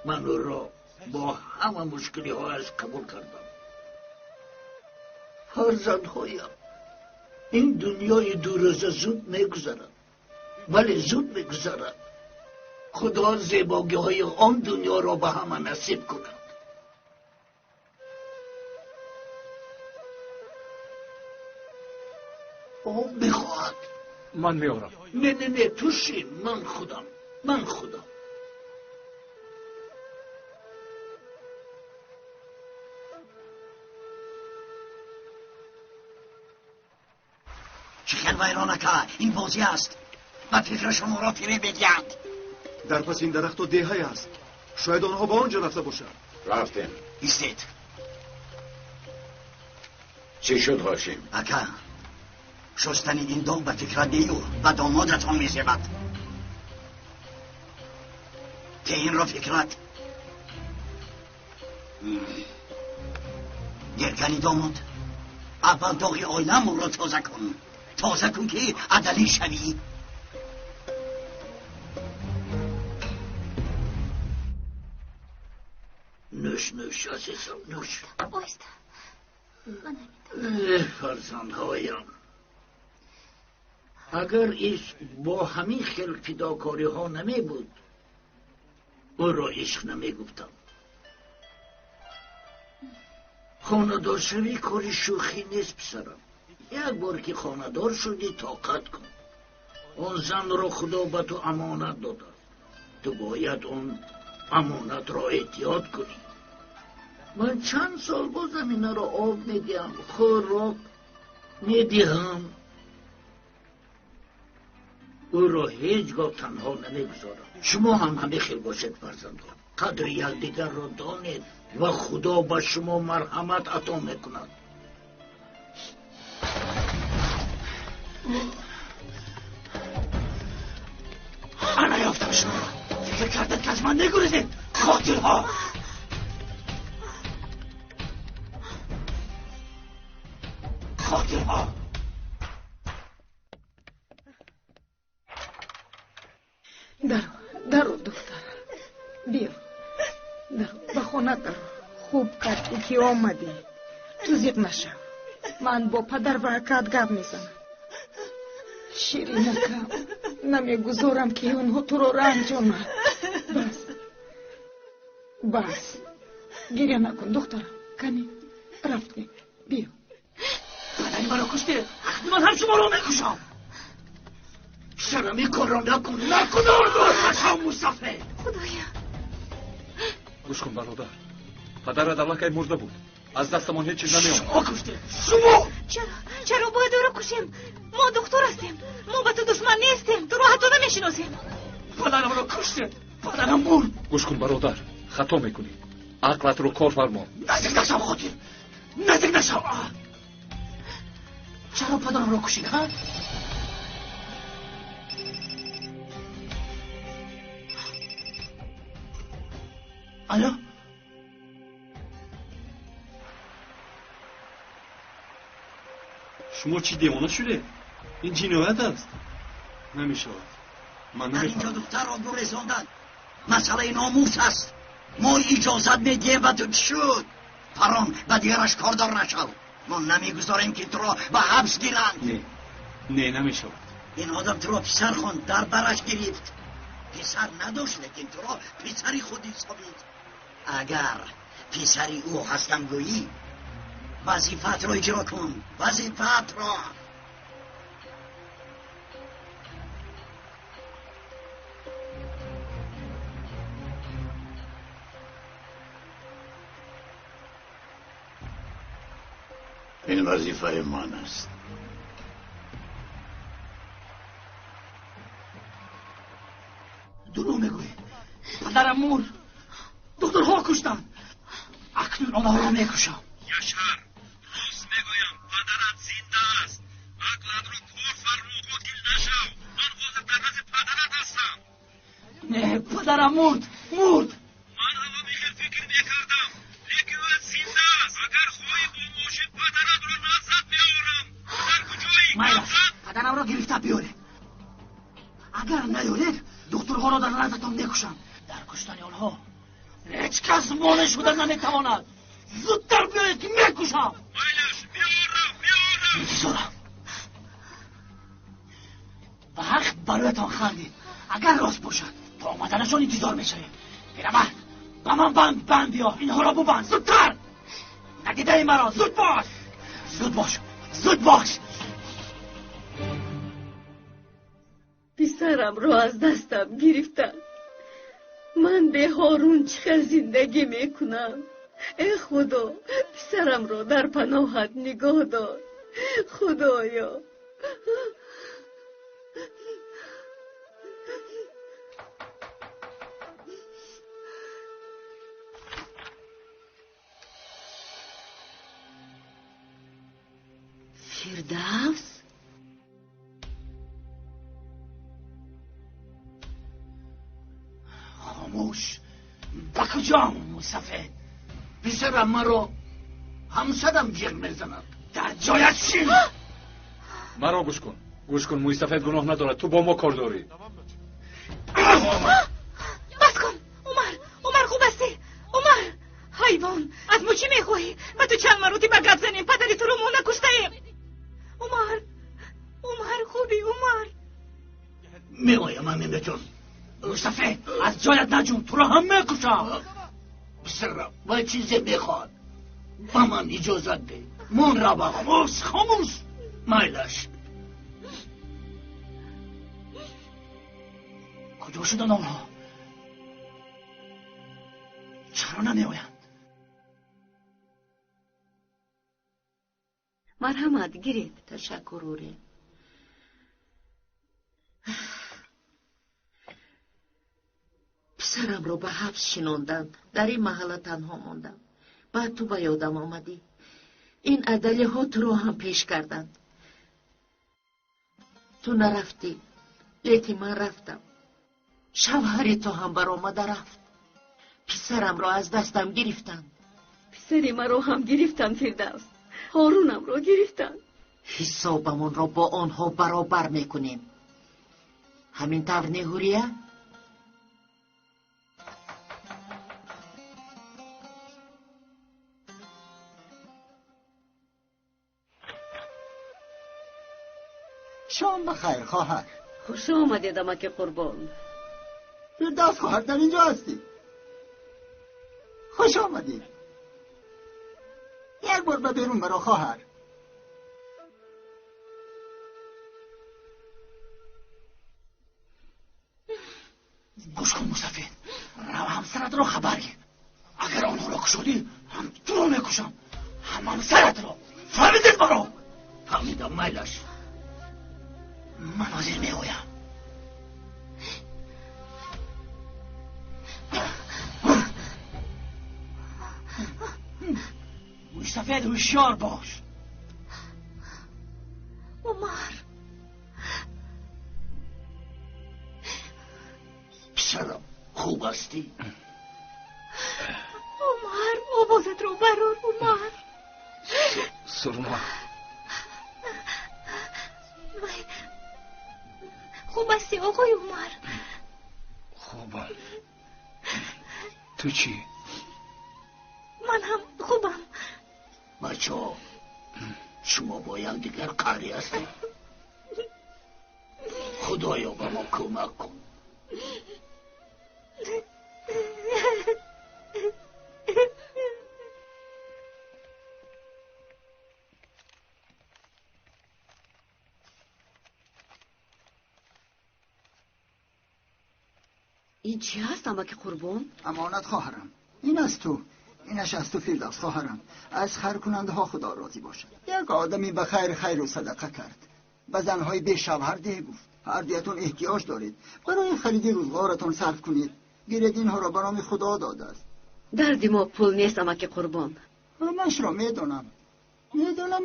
من او را با همه مشکلی هایش قبول کردم. فرزندهایم این دنیای دوروزه زود میگذرد، ولی زود میگذرد. خدا زیبایی های آن دنیا را به همه نصیب کند. آب میخواهد. من میارم. نه تو شین. من خودم. چه ویرانکه این بازی است و فکر شما را فریب میدهند. در پس این درخت و دیهی است. شاید آنها با آنجا رفته باشند. رفتیم. ایستید. چی شد هاشم؟ اکا شستن این داغ به فکر دیو و دامادتان میزید. که این را فکرت گرکنی داماد، اول داغی آینم را تازه کن که عدلی شوی. نوش عزیزم نوش. بایسته فرزندهایم، اگر ایش با همین خیل فداکاری ها نمی بود او را عشق نمی گفتم. خاندار شوی کاری شوخی نیست پسرم. یک بار که خاندار شدی طاقت کن. آن زن را خدا به تو امانت داده. تو باید اون امانت را احتیاط کنی. من چند سال با زمینه را آب میدیم، خوراک میدیم، او را هیچگاه تنها نمیگذارم. شما هم همه خیل باشید فرزندان. قدر یکدیگر را دانید و خدا به شما مرحمت عطا میکند. انا یافتم شما را. فکر کردید که از من نگریزید قاتل‌ها. درو دختر بیا، به خونه درو. خوب کردی که آمدی. تو زیق نشو. من با پدر و اکات گپ میزنم. شیرینکم نمیگذارم که اونها تو رو رنجانند. بس گریه نکن دخترم. کمی رفتیم. بیا. پدری منو کشته، من هم شما رو میکشم. شرمی کن را نکن آردو خشم مصطفی. خدایا گوش کن برادر، پدرت الله که مرده بود. از دستمان هیچ چیز نمیام. شما کشته شما. چرا باید او رو کشیم؟ ما دکتر هستیم. ما به تو دشمن نیستیم. تو رو حتی نمیشناسیم. پدرم رو کشته، پدرم مرد. گوش کن برادر، خطا میکنی. عقلت رو کار فرما. نزدیک نشم خاطر، نزدیک نشم. چرا پدرم رو کشید ها؟ الو؟ شما چی دیوانه شده؟ این جنایت است. نمیشود. من در نمیفهم. اینجا دختر را دو رساندن. مسئله ناموس است. ما اجازت میدیم و تو چی شد؟ پران به دیگرش کاردار نشو. ما نمیگذاریم که تو را به حبس گیرند. نه نمیشود. این آدم تو را پسر خوند، در برش گرفت. پسر نداشت لیکن تو را پسری خود حسابید. اگر پسری او هستم گویی وظیفت را اجرا کن. وظیفت را. این وظیفه من است. دروغ میگویی. پدرم مرد، دکترها کشتن. اکنون آنها را میکشم. یاشار، راست میگویم، پدرت زنده است. عقلت رو کار فرمو قاتل نشو. من حاضر در نزد پدرت هستم. نه، پدرم مرد. من هم میخوام فکر میکردم، لیکن او زنده است. اگر خواهی با ماشین پدرت رو نزد میآورم. پدر کجایی؟ مایلش، پدرم را گرفته بیاره. اگر نیارید دکترها را در نزدتان میکشم. در کشتن آنها هیچ کس مانع شدن نمیتواند. زودتر بیایید که میکشم. مایلش، میآورم. انتظارم. وقت برایتان خندید. اگر راست باشد تا آمدنشان انتظار میشویم. پیرمرد، با من بند بیا. اینها را ببند زودتر. ندیده ای مرا. زود باش. پسرم رو از دستم گرفتن. من به هارون چقدر زندگی میکنم. ای خدا، پسرم رو در پناهت نگاه دار. خدایا. فردوس؟ خاموش. با کجام مصطفی؟ پسرم مرا همسرم جر میزند. در جایت شین. مرا گوش کن مصطفی گناه ندارد. تو با ما کار داری. بس کن. عمر خوب هستی؟ عمر حیوان، از ما چی میخواهی؟ و تو چند مرتبه گپ زنیم پدری تو رو ما نکشتیم. عمر خوبی؟ عمر میوایم امینه جون. مصطفی از جایت نجون. تو رو هم میکشم. پسرم باید چیزی میخواد. با من اجازت ده. من را با خاموش. مایلش. کجا شدن آنها؟ چرا نمیآیند؟ مرحمت گرفت. تشکر اوره. پسرم رو به حبس شنوندن. در این محله تنها موندم. بعد تو به یادم آمدی. این عدلی ها تو رو هم پیش کردن. تو نرفتی، لیکن من رفتم. شوهر تو هم بر آمده رفت. پسرم رو از دستم گرفتن. پسری مرا هم گرفتن فردوس. هارونم رو گرفتن. حسابمون رو با آنها برابر میکنیم. همین طور نهوریه؟ شام بخیر خواهر. خوش آمدید دمک قربان. فردوس خواهر در اینجا هستی. خوش آمدید. یک بار به بیرون برو خواهر. گوش کن مصطفی. رو همسرت رو خبر گیر. اگر آنها را کشودی هم تو رو میکشم. هم همسرت رو. فهمیدید برو؟ فهمیدم مایلش. من حاضر میگویم. مصطفی هوشیار باش. عمر پسرم خوب هستی؟ عمر آوازت رو برار. عمر سرما خوب هستی آقای عمر؟ خوبم. تو چی؟ من هم خوبم. بچه ها شما باید دیگر قهری هستی. خدایا به ما کمک کن. این چی هست دمک قربان؟ امانت خواهرم. این از تو. اینش از تو فردوس خواهرم. از خیر کننده ها خدا راضی باشد. یک آدمی به خیر و صدقه کرد. به زنهای بی شوهر ده گفت. هر دیتون احتیاج دارید. برای خرید روزگارتون صرف کنید. گیرید اینها را به نام خدا داده است. دردی ما پول نیست امک قربان. منش را میدونم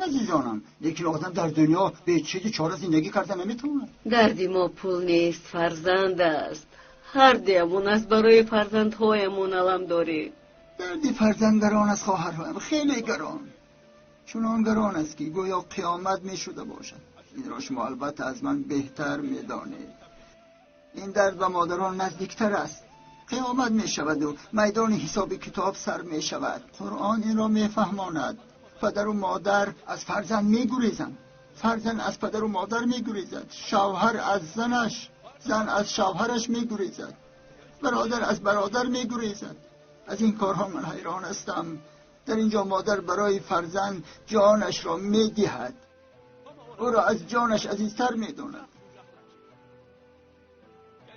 عزیزانم، لیکن آدم در دنیا به چیزی چاره زندگی کرده نمیتونه. دردی ما پول نیست، فرزند است. هر دیمون است برای فرزندهایمون علم داری. دردی فرزند گران است خواهرهایم، خیلی گران. چنان گران است که گویا قیامت میشده باشد. این را شما البته از من بهتر میدانید. این درد به مادران نزدیکتر است. قیامت میشود و میدان حساب کتاب سر میشود. قرآن این را میفهماند. پدر و مادر از فرزند میگریزند، فرزند از پدر و مادر میگریزد، شوهر از زنش، زن از شوهرش میگریزد، برادر از برادر میگریزد. از این کارها من حیران هستم. در اینجا مادر برای فرزند جانش را میدهد، او را از جانش عزیزتر میداند.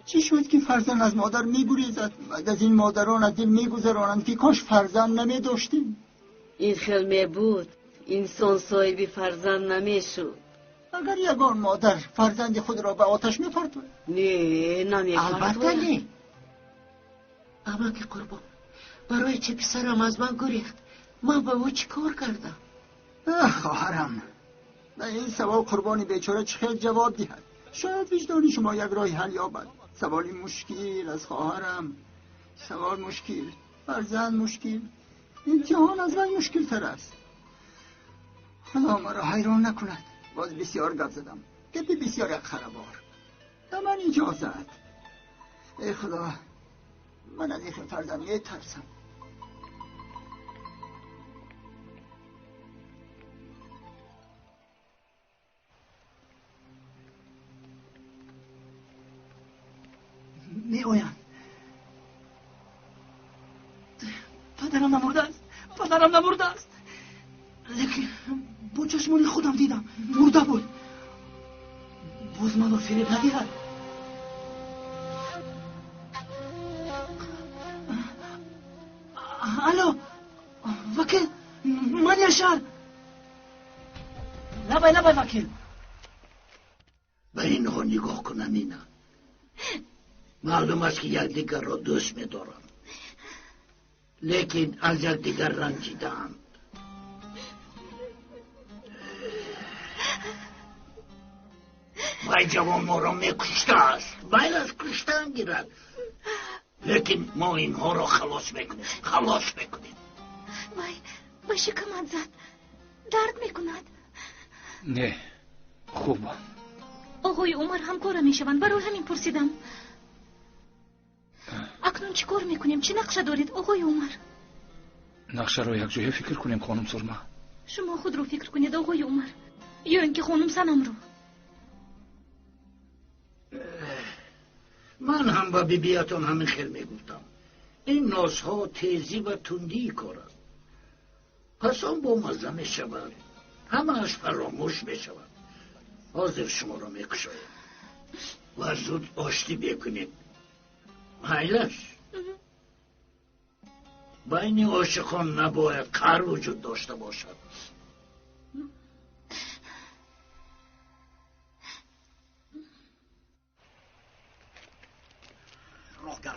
چی شد که فرزند از مادر میگریزد؟ بعد از این مادران از دل میگذرانند که کاش فرزند نمیداشتیم. این خیلی بود، انسان صاحبی فرزند نمیشد. اگر یگان مادر فرزند خود را به آتش میپرتوند؟ نه نمیپرتوند. البته نه. اما که قربان، برای چه پسرم از من گریخت؟ من به او چی کار کردم؟ خواهرم، به این سوال قربانی بیچاره چه جواب دهد؟ شاید وجدانی شما یک راه حل یابد. سوالی مشکل از خواهرم، سوال مشکل، فرزند مشکل، امتحان از من مشکل تر است. خدا مرا حیران نکند. باز بسیار گپ زدم، گپی بسیار یک خرابار. به من اجازت. ای خدا، من از این فرزند میترسم. می آیند. پدرم نمرده است. لیکن با چشمان خودم دیدم مرده بود. باز من رو فریب ندهد. الو وکیل، من یاشار. لبای وکیل. به اینها نگاه کنم. اینا معلوم است که یکدیگر را دوست می‌دارند، لیکن از یکدیگر رنجیدند. وای جوان ما را می‌کشته است. باید از کشتن گیرد، لیکن ما اینها را خلاص میکنیم. وای شکمت زد، درد میکند. نه خوب. آقای عمر همکارم میشوند، برای همین پرسیدم. اکنون چی کار میکنیم؟ چی نقشه دارید آقای عمر؟ نقشه را یک جای فکر کنیم خانم سرما. شما خود رو فکر کنید آقای عمر، یا اینکه خانم سنم رو. من هم با بیبیاتون همین خیل میگفتم. این نازها تیزی و تندی کار است. پس آن با مزه میشود، همه‌اش فراموش میشود. حاضر شما را میکشایم و زود آشتی بکنید. حیلش بین عاشقان نباید قهر وجود داشته باشد.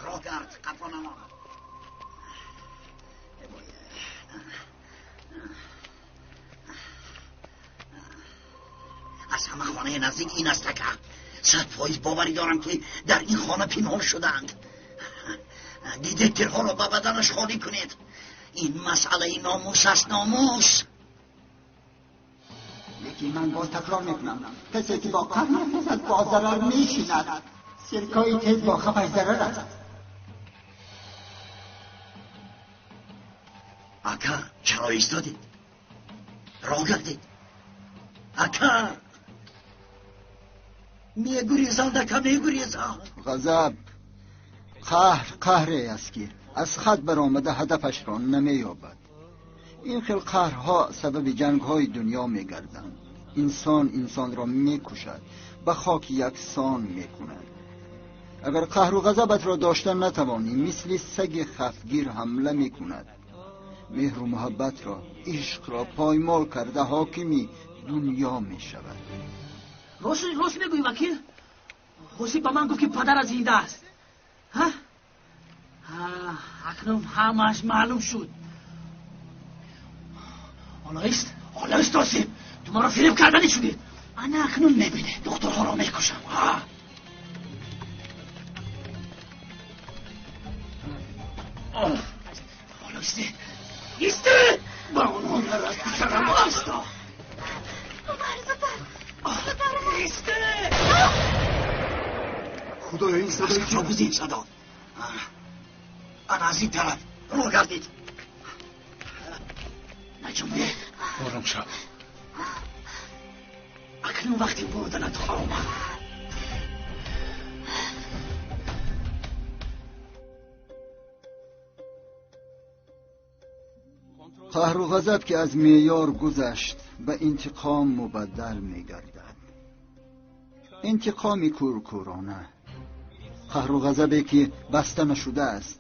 راه گرد قفانم. از همه خانه نزدیک این است که 100% باوری دارم که در این خانه پنهان شدند. دیتکترها را به بدنش خالی کنید. این مسئله ناموس است. ناموس. لیکن من باز تکرار میکنم، کسی که با قهر نفزد با ضرر میشیند. سرکای تیز با خفش ضرر است. اکا چرا ایستادید؟ راه گردید. اکا میگریزند. اکا میگریزند. غضب، قهری است که از خود برآمده هدفش را نمییابد. این خیل قهرها سبب جنگ‌های دنیا میگردند. انسان را میکشد، به خاک یکسان میکند. اگر قهر و غضبت را داشتن نتوانی، مثل سگ خفتگیر حمله میکند. مهر و محبت را، عشق را پایمال کرده حاکمی دنیا میشود. راست میگوی وکیل. حسین با من گفت که پدر زنده است. ها؟ اکنون همش معلوم شد. حالا است حسین، تو ما را فریب کردنی شدید. انا اکنون میبینه دخترها را میکشم. حالا ایسته با اونها را پسرم ایستا. ایسته خدایا این صدایی که بزید صدا. انا از این طرف رو گردید. نجمه آرام شو. اکنون وقتی بردنت آمد. قهر و غضب که از معیار گذشت و انتقام مبدل می‌گردد. انتقامی کورکورانه، قهر و غضبی که بسته نشده است،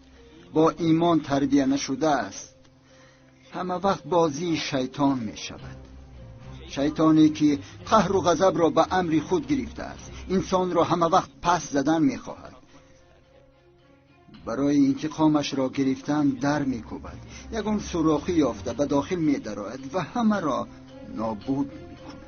با ایمان تربیه نشده است، همه وقت بازی شیطان می شود. شیطانی که قهر و غضب را به امر خود گرفته است، انسان را همه وقت پس زدن می خواهد. برای انتقامش را گرفتن در می کوبد، یگان سوراخی یافته به داخل می درآید و همه را نابود می کند.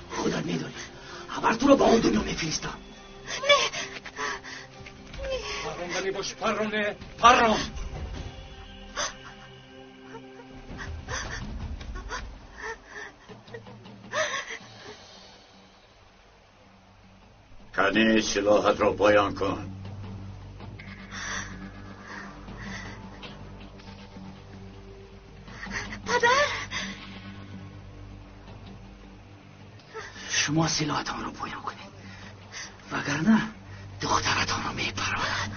خودت میدونی خبر تو رو با اون دنیا میفرستم. پروندنی باش پرونه پرون. کنی سلاحت را پایان کن. شما سلاحتان رو پایان کنید وگرنه دخترتان رو میپراند.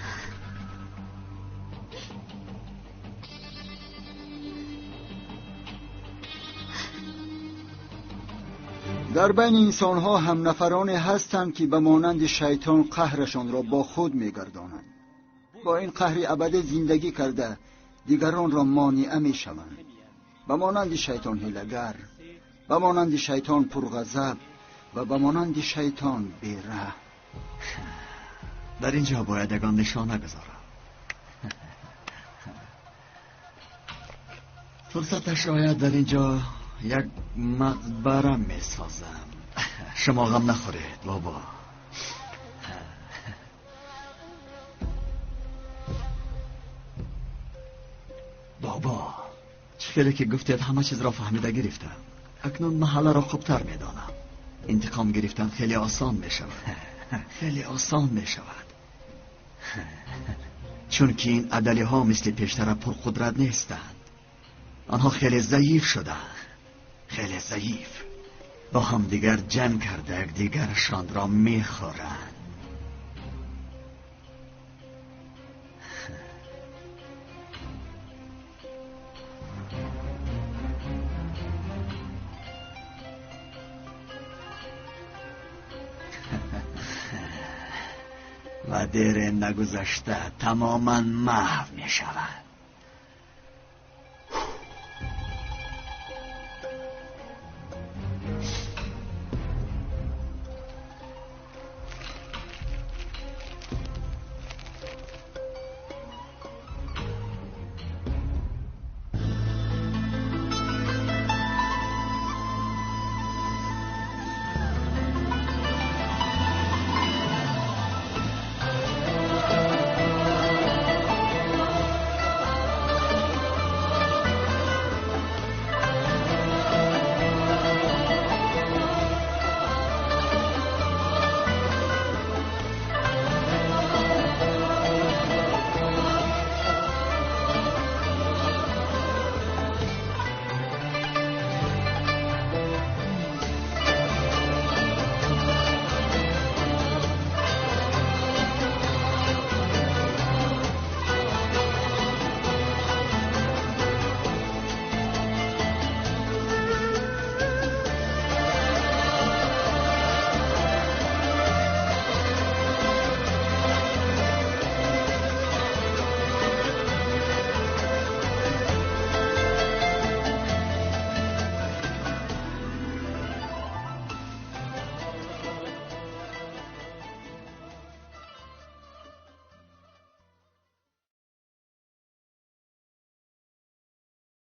در بین انسانها هم نفرانی هستند که به مانند شیطان قهرشان را با خود میگردانند. با این قهر ابدی زندگی کرده دیگران را مانع میشوند. به مانند شیطان هیله‌گر، به مانند شیطان پرغضب و به مانند شیطان بی‌رحم. در اینجا باید یگان نشانه گذارم. فرصتش آید در اینجا یک مقبره میسازم. شما غم نخورید بابا. بابا چخیلی که گفتید همه چیز را فهمیده گرفتم. اکنون محله را خوبتر میدانم. انتقام گرفتن خیلی آسان می شود. خیلی آسان می شود. چون که این عدلی ها مثل پیشتر پرقدرت نیستند. آنها خیلی ضعیف شدند. خیلی ضعیف. با هم دیگر جمع کرده دیگرشان را می خورند. و دیر نگذشته تماما محو می شود.